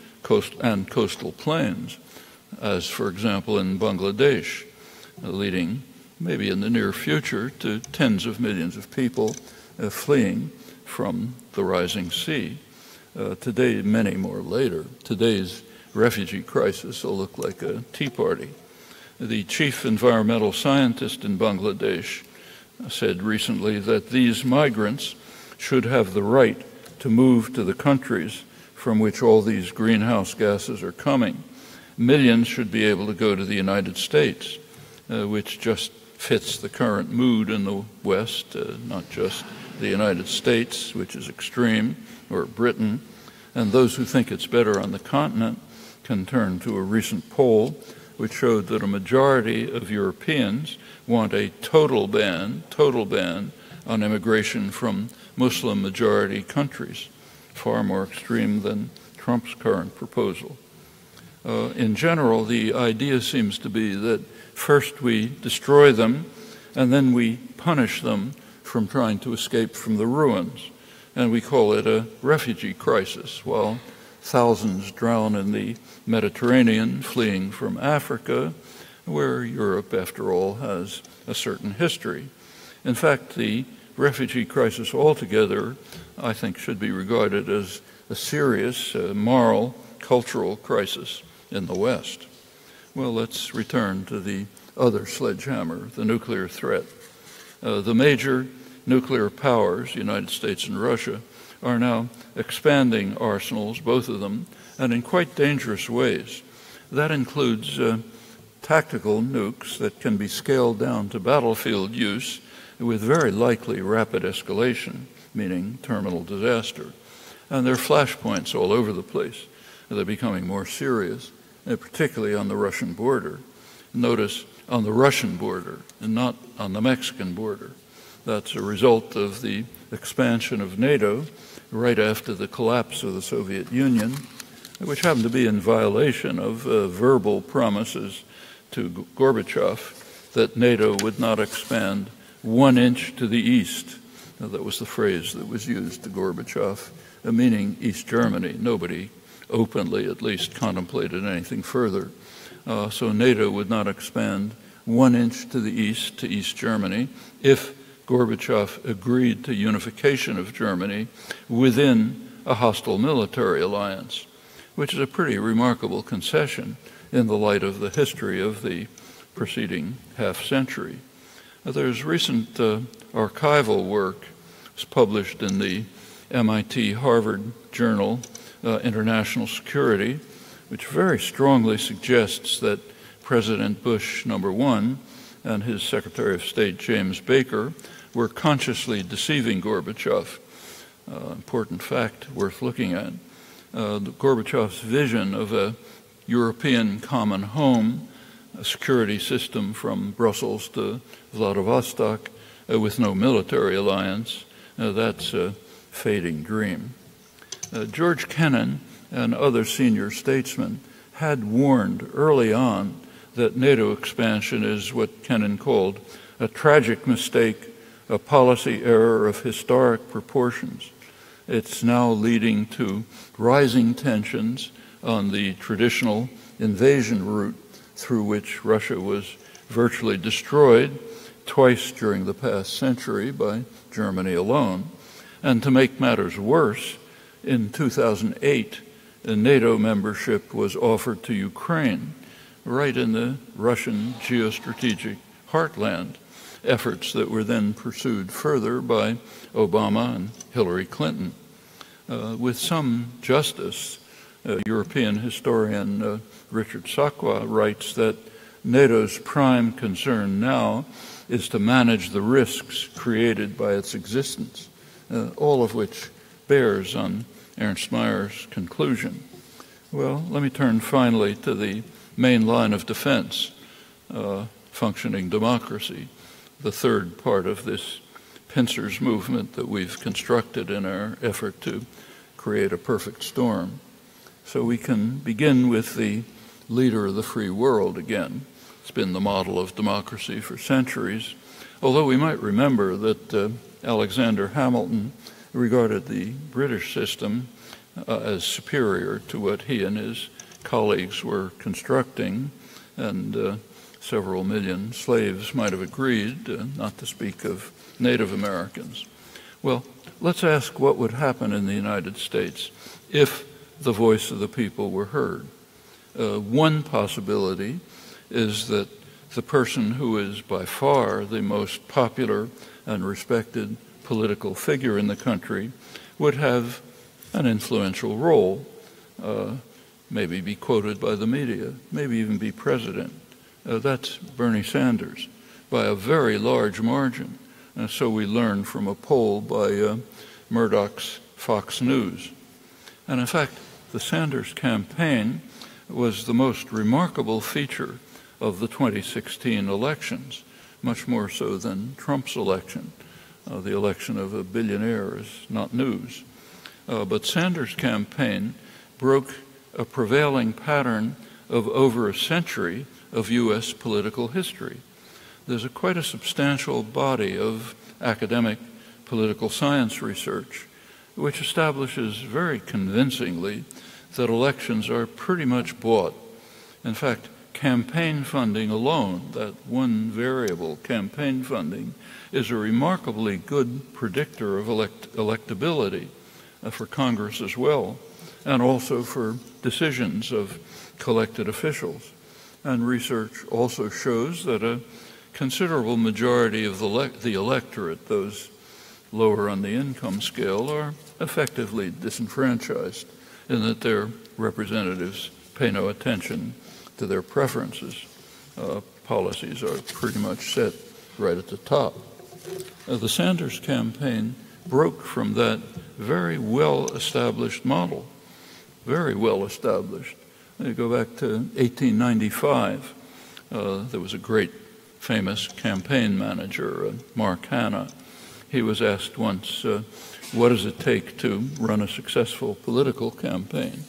and coastal plains, as, for example, in Bangladesh, leading, maybe in the near future, to tens of millions of people fleeing from the rising sea. Today, many more later, today's refugee crisis will look like a tea party. The chief environmental scientist in Bangladesh said recently that these migrants should have the right to move to the countries from which all these greenhouse gases are coming. Millions should be able to go to the United States, which just fits the current mood in the West, not just the United States, which is extreme, or Britain. And those who think it's better on the continent can turn to a recent poll which showed that a majority of Europeans want a total ban on immigration from Muslim-majority countries, far more extreme than Trump's current proposal. In general, the idea seems to be that first we destroy them, and then we punish them from trying to escape from the ruins. And we call it a refugee crisis, while thousands drown in the Mediterranean fleeing from Africa, where Europe, after all, has a certain history. In fact, the refugee crisis altogether, I think, should be regarded as a serious moral, cultural crisis in the West. Well, let's return to the other sledgehammer, the nuclear threat. The major nuclear powers, the United States and Russia, are now expanding arsenals, both of them, and in quite dangerous ways. That includes tactical nukes that can be scaled down to battlefield use with very likely rapid escalation, meaning terminal disaster. And there are flashpoints all over the place. They're becoming more serious, particularly on the Russian border. Notice, on the Russian border and not on the Mexican border. That's a result of the expansion of NATO right after the collapse of the Soviet Union, which happened to be in violation of verbal promises to Gorbachev that NATO would not expand 1 inch to the east. Now, that was the phrase that was used to Gorbachev, meaning East Germany. Nobody openly, at least, contemplated anything further. So NATO would not expand 1 inch to the east, to East Germany, if Gorbachev agreed to unification of Germany within a hostile military alliance, which is a pretty remarkable concession in the light of the history of the preceding half-century. There's recent archival work. It was published in the MIT-Harvard Journal, International Security, which very strongly suggests that President Bush #1 and his Secretary of State, James Baker, were consciously deceiving Gorbachev. Important fact worth looking at. Gorbachev's vision of a European common home, a security system from Brussels to Vladivostok with no military alliance, that's a fading dream. George Kennan and other senior statesmen had warned early on that NATO expansion is what Kennan called a tragic mistake, a policy error of historic proportions. It's now leading to rising tensions on the traditional invasion route through which Russia was virtually destroyed twice during the past century by Germany alone. And to make matters worse, in 2008, NATO membership was offered to Ukraine, right in the Russian geostrategic heartland, efforts that were then pursued further by Obama and Hillary Clinton. With some justice, European historian Richard Sakwa writes that NATO's prime concern now is to manage the risks created by its existence, all of which bears on Ernst Mayer's conclusion. Well, let me turn finally to the main line of defense, functioning democracy, the third part of this pincers movement that we've constructed in our effort to create a perfect storm. So we can begin with the leader of the free world again. It's been the model of democracy for centuries, although we might remember that Alexander Hamilton regarded the British system as superior to what he and his colleagues were constructing, and several million slaves might have agreed, not to speak of Native Americans. Well, let's ask what would happen in the United States if the voice of the people were heard. One possibility is that the person who is by far the most popular and respected political figure in the country would have an influential role, maybe be quoted by the media, maybe even be president. That's Bernie Sanders by a very large margin. So we learn from a poll by Murdoch's Fox News. And in fact, the Sanders campaign was the most remarkable feature of the 2016 elections, much more so than Trump's election. The election of a billionaire is not news. But Sanders' campaign broke a prevailing pattern of over a century of U.S. political history. There's quite a substantial body of academic political science research which establishes very convincingly that elections are pretty much bought. In fact, campaign funding alone, that one variable, campaign funding, is a remarkably good predictor of electability for Congress as well, and also for decisions of collected officials. And research also shows that a considerable majority of the electorate, those lower on the income scale, are effectively disenfranchised in that their representatives pay no attention to their preferences. Policies are pretty much set right at the top. The Sanders campaign broke from that very well-established model, very well-established. You go back to 1895. There was a great famous campaign manager, Mark Hanna. He was asked once, what does it take to run a successful political campaign?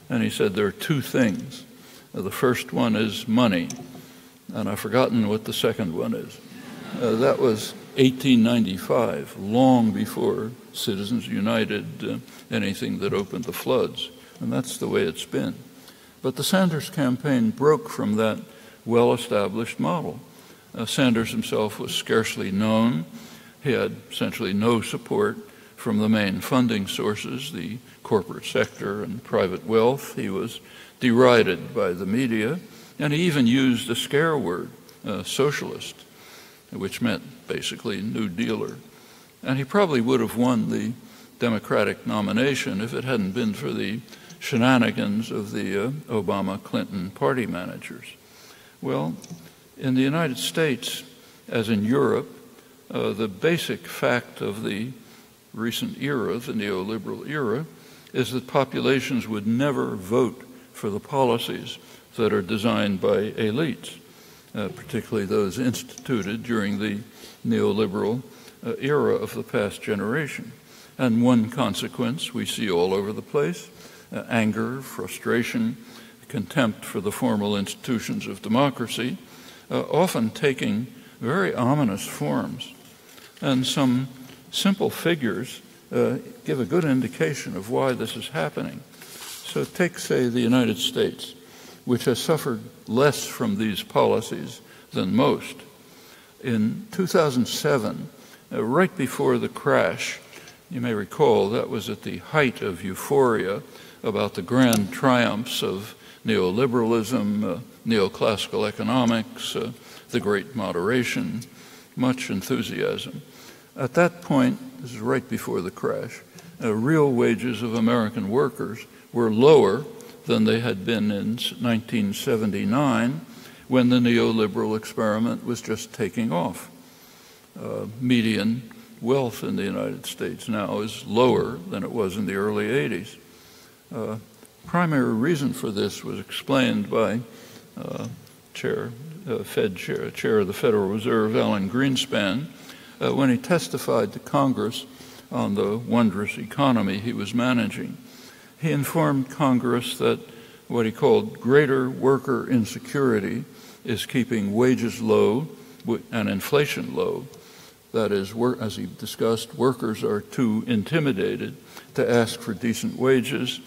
And he said there are two things. The first one is money, and I've forgotten what the second one is. That was 1895, long before Citizens United, anything that opened the floods, and that's the way it's been. But the Sanders campaign broke from that well-established model. Sanders himself was scarcely known. He had essentially no support from the main funding sources, the corporate sector and private wealth. He was derided by the media, and he even used a scare word, socialist. which meant basically New Dealer. And he probably would have won the Democratic nomination if it hadn't been for the shenanigans of the Obama-Clinton party managers. Well, in the United States, as in Europe, the basic fact of the recent era, the neoliberal era, is that populations would never vote for the policies that are designed by elites, particularly those instituted during the neoliberal era of the past generation. And one consequence we see all over the place, anger, frustration, contempt for the formal institutions of democracy, often taking very ominous forms. And some simple figures give a good indication of why this is happening. So take, say, the United States, which has suffered less from these policies than most. In 2007, right before the crash, you may recall that was at the height of euphoria about the grand triumphs of neoliberalism, neoclassical economics, the Great Moderation, much enthusiasm. At that point, this is right before the crash, real wages of American workers were lower than they had been in 1979 when the neoliberal experiment was just taking off. Median wealth in the United States now is lower than it was in the early 80s. Primary reason for this was explained by Chair of the Federal Reserve, Alan Greenspan, when he testified to Congress on the wondrous economy he was managing. He informed Congress that what he called greater worker insecurity is keeping wages low and inflation low. That is, as he discussed, workers are too intimidated to ask for decent wages,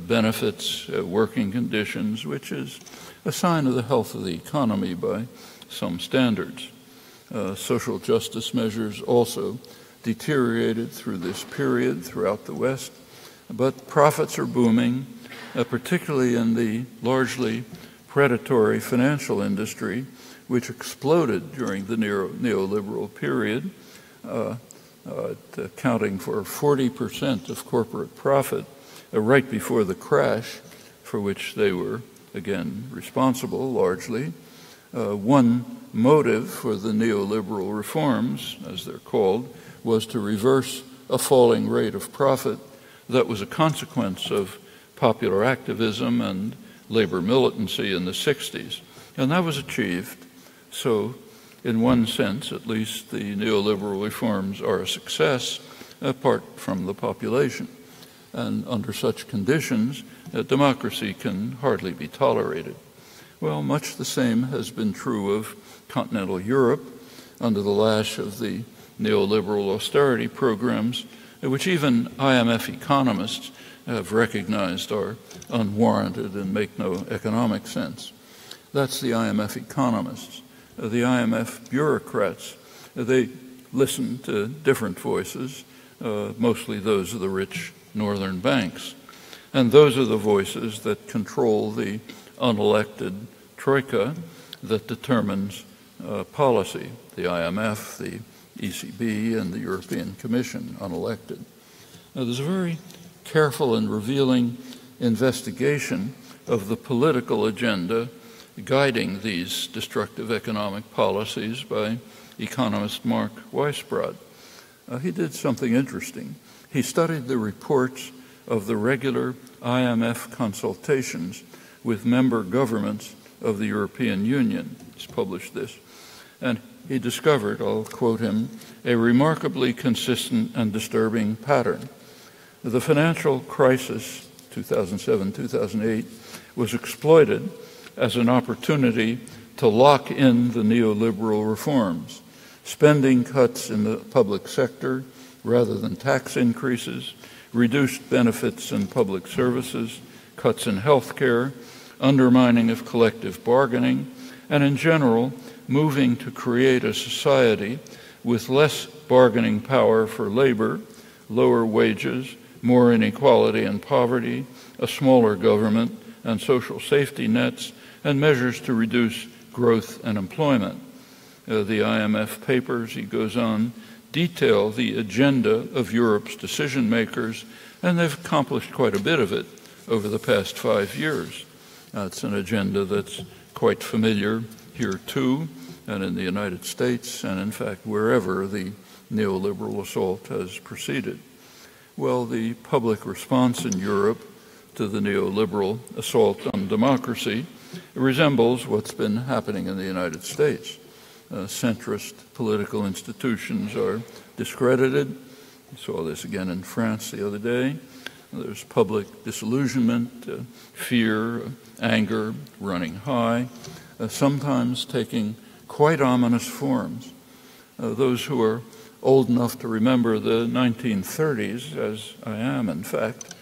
benefits, working conditions, which is a sign of the health of the economy by some standards. Social justice measures also deteriorated through this period throughout the West, but profits are booming, particularly in the largely predatory financial industry, which exploded during the neoliberal period, accounting for 40% of corporate profit right before the crash, for which they were, again, responsible largely. One motive for the neoliberal reforms, as they're called, was to reverse a falling rate of profit that was a consequence of popular activism and labor militancy in the 60s. And that was achieved. So, in one sense, at least, the neoliberal reforms are a success apart from the population. And under such conditions, democracy can hardly be tolerated. Well, much the same has been true of continental Europe under the lash of the neoliberal austerity programs, which even IMF economists have recognized are unwarranted and make no economic sense. That's the IMF economists. The IMF bureaucrats, they listen to different voices, mostly those of the rich northern banks. And those are the voices that control the unelected troika that determines policy, the IMF, the ECB, and the European Commission, unelected. Now, there's a very careful and revealing investigation of the political agenda guiding these destructive economic policies by economist Mark Weisbrod. He did something interesting. He studied the reports of the regular IMF consultations with member governments of the European Union. He's published this. And he discovered, I'll quote him, a remarkably consistent and disturbing pattern. The financial crisis, 2007-2008, was exploited as an opportunity to lock in the neoliberal reforms, spending cuts in the public sector rather than tax increases, reduced benefits and public services, cuts in health care, undermining of collective bargaining, and in general, moving to create a society with less bargaining power for labor, lower wages, more inequality and poverty, a smaller government and social safety nets, and measures to reduce growth and employment. the IMF papers, he goes on, detail the agenda of Europe's decision makers, and they've accomplished quite a bit of it over the past 5 years. It's an agenda that's quite familiar here too, and in the United States, and in fact wherever the neoliberal assault has proceeded. Well, the public response in Europe to the neoliberal assault on democracy resembles what's been happening in the United States. Centrist political institutions are discredited. We saw this again in France the other day. There's public disillusionment, fear, anger running high, sometimes taking quite ominous forms. Those who are old enough to remember the 1930s, as I am in fact,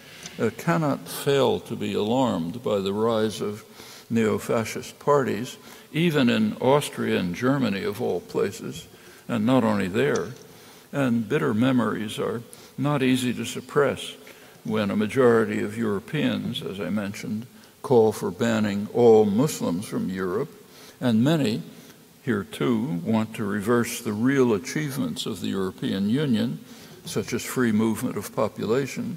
cannot fail to be alarmed by the rise of neo-fascist parties, even in Austria and Germany, of all places, and not only there. And bitter memories are not easy to suppress when a majority of Europeans, as I mentioned, call for banning all Muslims from Europe, and many here too want to reverse the real achievements of the European Union, such as free movement of populations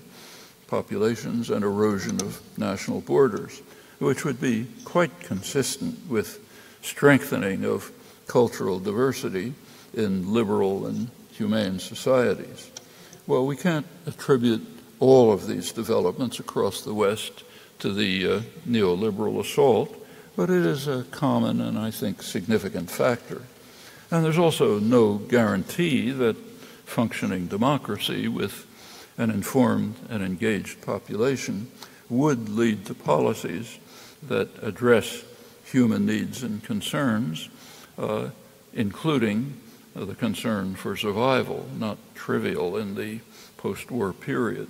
and erosion of national borders, which would be quite consistent with strengthening of cultural diversity in liberal and humane societies. Well, we can't attribute all of these developments across the West to the neoliberal assault, but it is a common and I think significant factor. And there's also no guarantee that functioning democracy with an informed and engaged population would lead to policies that address human needs and concerns, including the concern for survival, not trivial in the post-war period.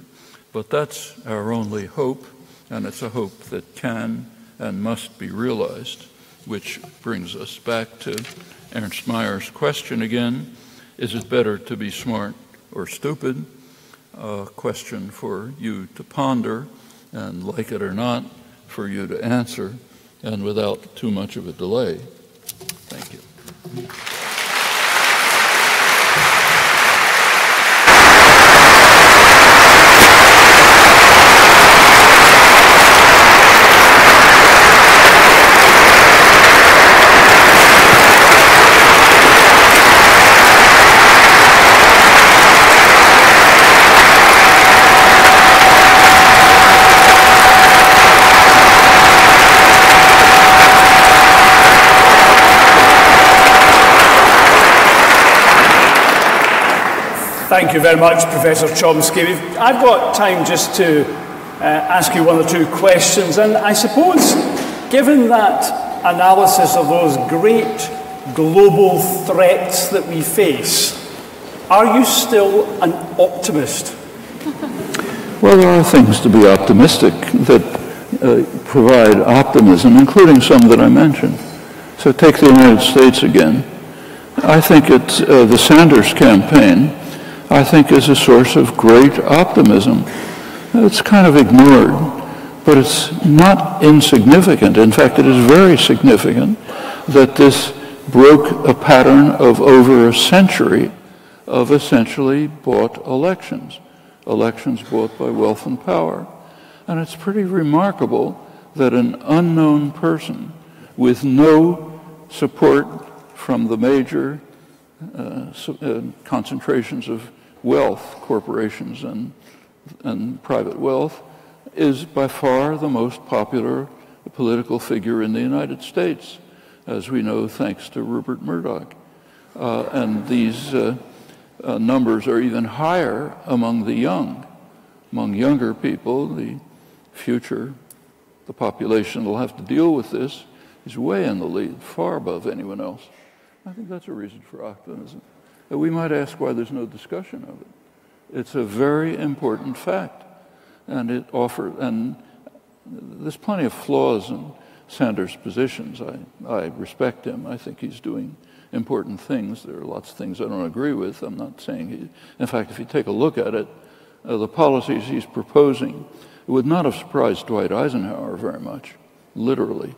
But that's our only hope, and it's a hope that can and must be realized, which brings us back to Ernst Mayer's question again: is it better to be smart or stupid? A question for you to ponder, and like it or not, for you to answer, and without too much of a delay. Thank you. Thank you very much, Professor Chomsky. I've got time just to ask you one or two questions, and I suppose, given that analysis of those great global threats that we face, are you still an optimist? Well, there are things to be optimistic that provide optimism, including some that I mentioned. So take the United States again. I think it's the Sanders campaign, I think, is a source of great optimism. It's kind of ignored, but it's not insignificant. In fact, it is very significant that this broke a pattern of over a century of essentially bought elections bought by wealth and power. And it's pretty remarkable that an unknown person with no support from the major concentrations of wealth, corporations and private wealth, is by far the most popular political figure in the United States, as we know, thanks to Rupert Murdoch. And these numbers are even higher among the young. Among younger people, the future, the population that will have to deal with this is way in the lead, far above anyone else. I think that's a reason for optimism. We might ask why there's no discussion of it. It's a very important fact, and it offers, and there's plenty of flaws in Sanders' positions. I respect him. I think he's doing important things. There are lots of things I don't agree with. I'm not saying he, in fact, if you take a look at it, the policies he's proposing, it would not have surprised Dwight Eisenhower very much, literally.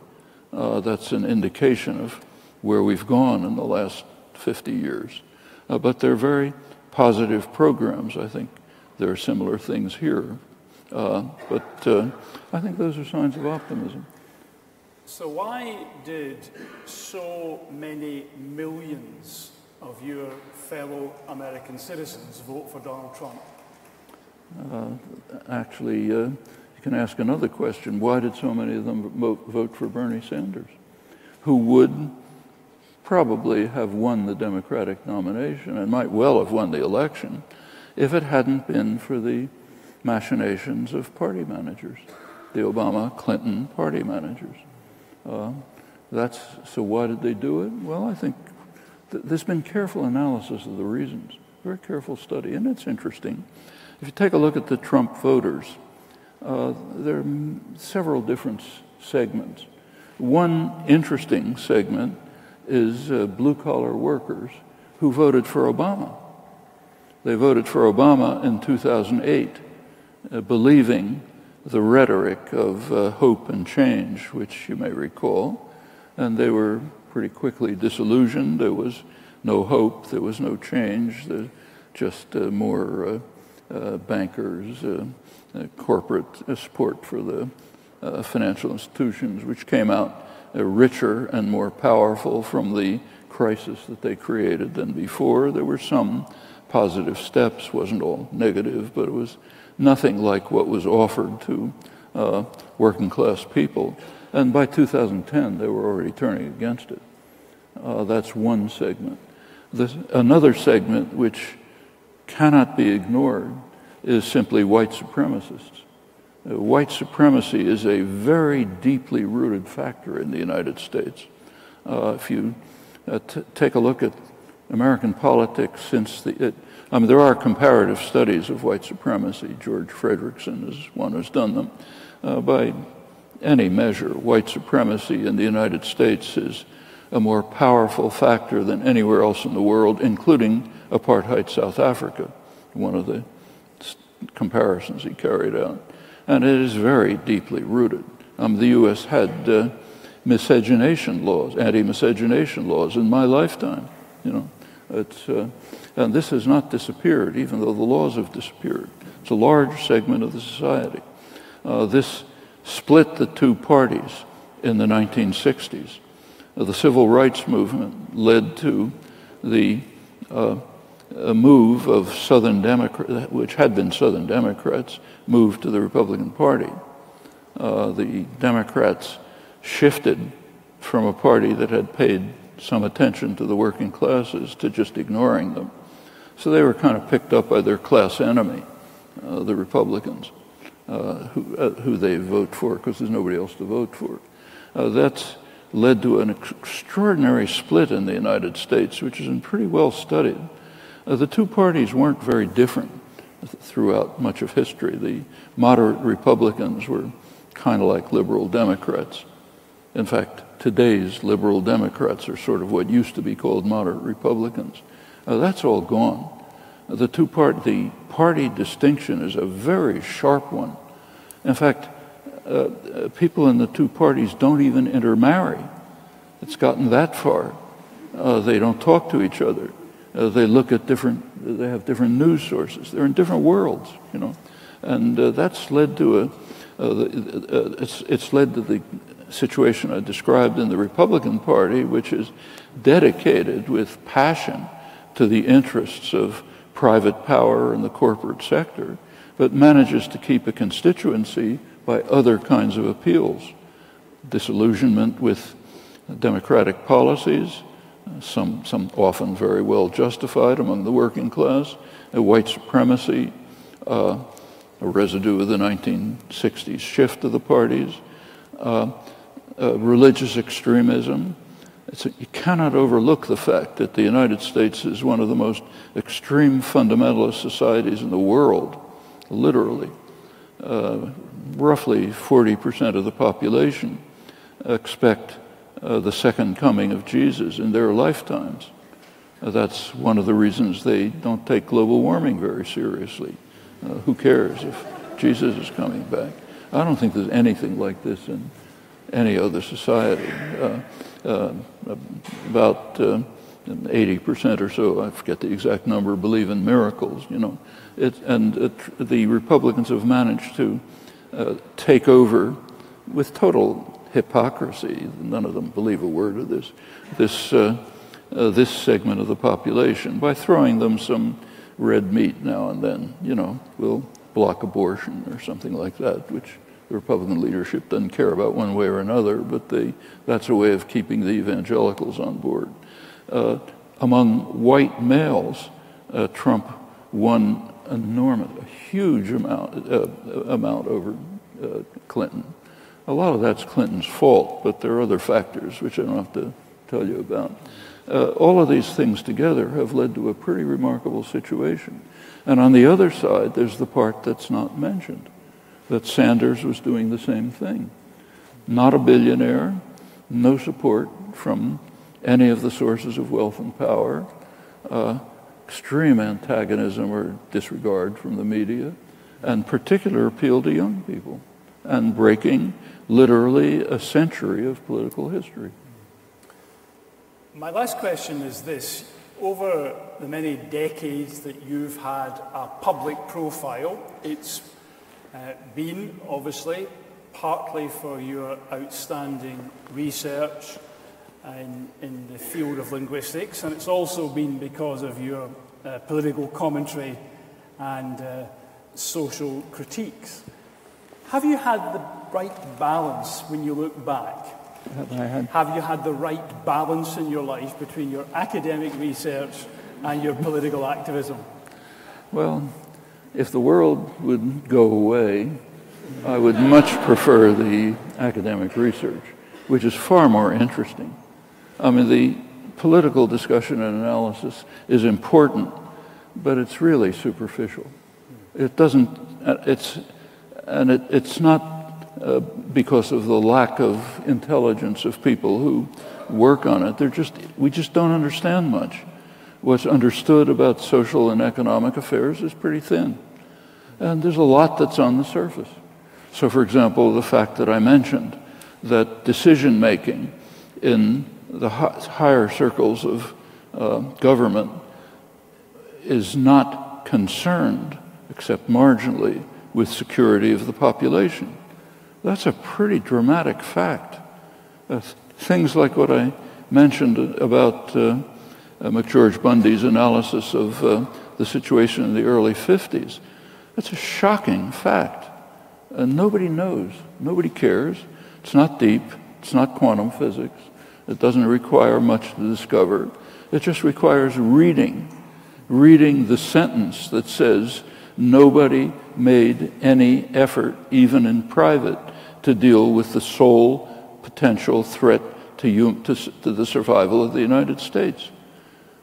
That's an indication of where we've gone in the last 50 years. But they're very positive programs. I think there are similar things here. But I think those are signs of optimism. So why did so many millions of your fellow American citizens vote for Donald Trump? Actually, you can ask another question. Why did so many of them vote for Bernie Sanders, who would probably have won the Democratic nomination and might well have won the election if it hadn't been for the machinations of party managers, the Obama-Clinton party managers? So why did they do it? Well, I think there's been careful analysis of the reasons, very careful study, and it's interesting. If you take a look at the Trump voters, there are several different segments. One interesting segment is blue-collar workers who voted for Obama. They voted for Obama in 2008, believing the rhetoric of hope and change, which you may recall, and they were pretty quickly disillusioned. There was no hope, there was no change, just more bankers, corporate support for the financial institutions, which came out richer and more powerful from the crisis that they created than before. There were some positive steps, wasn't all negative, but it was nothing like what was offered to working class people. And by 2010, they were already turning against it. That's one segment. Another segment, which cannot be ignored, is simply white supremacists. White supremacy is a very deeply rooted factor in the United States. If you take a look at American politics since there are comparative studies of white supremacy. George Frederickson is one who's done them. By any measure, white supremacy in the United States is a more powerful factor than anywhere else in the world, including apartheid South Africa, one of the comparisons he carried out. And it is very deeply rooted. The U.S. had miscegenation laws, anti-miscegenation laws in my lifetime. And this has not disappeared, even though the laws have disappeared. It's a large segment of the society. This split the two parties in the 1960s. The civil rights movement led to the a move of Southern Democrats, which had been Southern Democrats, moved to the Republican Party. The Democrats shifted from a party that had paid some attention to the working classes to just ignoring them. So they were kind of picked up by their class enemy, the Republicans, who they vote for because there's nobody else to vote for. That's led to an extraordinary split in the United States, which has been pretty well studied. The two parties weren't very different throughout much of history. The moderate Republicans were kind of like liberal Democrats. In fact, today's liberal Democrats are sort of what used to be called moderate Republicans. That's all gone. The party distinction is a very sharp one. In fact, people in the two parties don't even intermarry. It's gotten that far. They don't talk to each other. They look at they have different news sources. They're in different worlds, and that's led to it's led to the situation I described in the Republican Party, which is dedicated with passion to the interests of private power and the corporate sector, but manages to keep a constituency by other kinds of appeals. Disillusionment with democratic policies, some often very well justified among the working class, white supremacy, a residue of the 1960s shift of the parties, religious extremism. You cannot overlook the fact that the United States is one of the most extreme fundamentalist societies in the world, literally. Roughly 40% of the population expect the second coming of Jesus in their lifetimes. That's one of the reasons they don't take global warming very seriously. Who cares if Jesus is coming back? I don't think there's anything like this in any other society. About 80% or so, I forget the exact number, believe in miracles, you know. The Republicans have managed to take over with total hypocrisy. None of them believe a word of this segment of the population by throwing them some red meat now and then. You know, we'll block abortion or something like that, which the Republican leadership doesn't care about one way or another, but that's a way of keeping the evangelicals on board. Among white males, Trump won a huge amount over Clinton. A lot of that's Clinton's fault, but there are other factors which I don't have to tell you about. All of these things together have led to a pretty remarkable situation. And on the other side, there's the part that's not mentioned, that Sanders was doing the same thing. Not a billionaire, no support from any of the sources of wealth and power, extreme antagonism or disregard from the media, and particular appeal to young people, and breaking literally a century of political history. My last question is this. Over the many decades that you've had a public profile, it's been, obviously, partly for your outstanding research in the field of linguistics, and it's also been because of your political commentary and social critiques. Have you had the right balance when you look back? Have you had the right balance in your life between your academic research and your political activism? Well, if the world would go away, I would much prefer the academic research, which is far more interesting. I mean, the political discussion and analysis is important, but it's really superficial. It doesn't, it's not because of the lack of intelligence of people who work on it. We just don't understand much. What's understood about social and economic affairs is pretty thin. And there's a lot that's on the surface. So, for example, the fact that I mentioned that decision-making in the higher circles of government is not concerned, except marginally, with security of the population. That's a pretty dramatic fact. Things like what I mentioned about McGeorge Bundy's analysis of the situation in the early 50s. That's a shocking fact. And nobody knows. Nobody cares. It's not deep. It's not quantum physics. It doesn't require much to discover. It just requires reading the sentence that says nobody made any effort, even in private, to deal with the sole potential threat to the survival of the United States.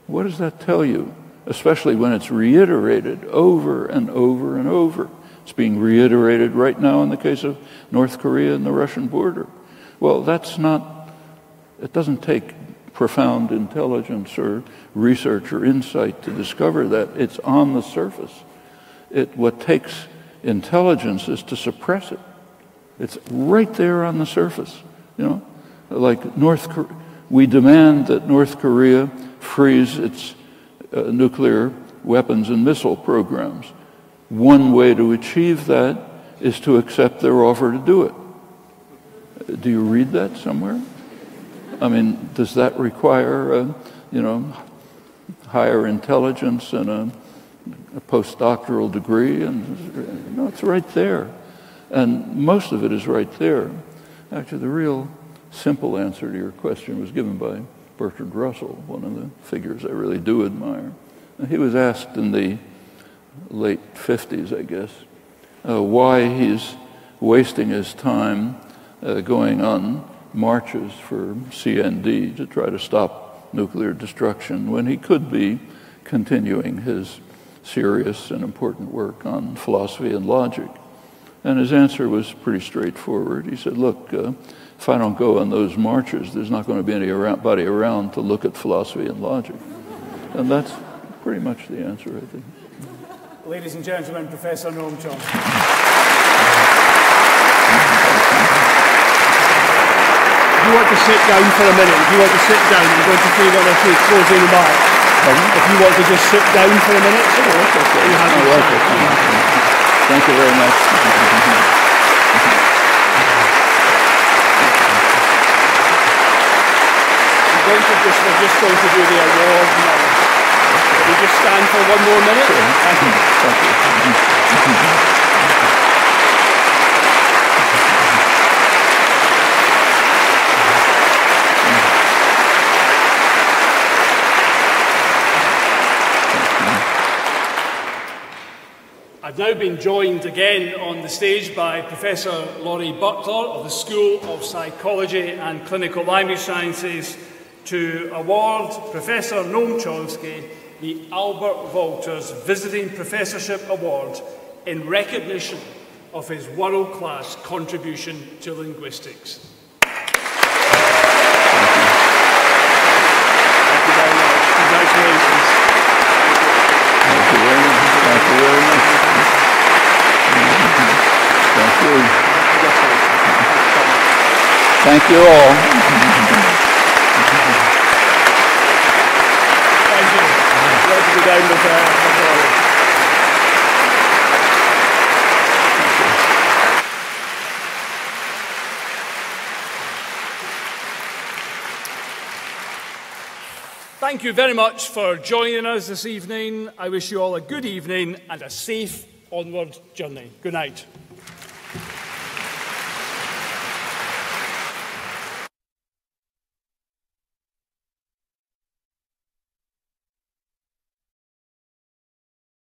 What does that tell you? Especially when it's reiterated over and over and over. It's being reiterated right now in the case of North Korea and the Russian border. Well, it doesn't take profound intelligence or research or insight to discover that. It's on the surface. What takes intelligence is to suppress it. It's right there on the surface, you know. Like we demand that North Korea freeze its nuclear weapons and missile programs. One way to achieve that is to accept their offer to do it. Do you read that somewhere? I mean, does that require, higher intelligence and a postdoctoral degree? And no, it's right there. And most of it is right there. Actually, the real simple answer to your question was given by Bertrand Russell, one of the figures I really do admire. He was asked in the late 50s, I guess, why he's wasting his time going on marches for CND to try to stop nuclear destruction when he could be continuing his serious and important work on philosophy and logic. And his answer was pretty straightforward. He said, look, if I don't go on those marches, there's not going to be anybody around to look at philosophy and logic. And that's pretty much the answer, I think. Ladies and gentlemen, Professor Noam Chomsky. you want to sit down for a minute, if you want to sit down, I'm going to say one or two closing remarks. If you want to just sit down for a minute, you have to sit. Thank you very much. We're just going to do the award now. Will you just stand for one more minute? Thank you. I've now been joined again on the stage by Professor Laurie Butler of the School of Psychology and Clinical Language Sciences to award Professor Noam Chomsky the Albert Wolters Visiting Professorship Award in recognition of his world-class contribution to linguistics. Thank you very much. Congratulations. Thank you very much. Thank you very much. Thank you. Thank you all. Thank you. Glad to be down with Thank you very much for joining us this evening. I wish you all a good evening and a safe onward journey. Good night.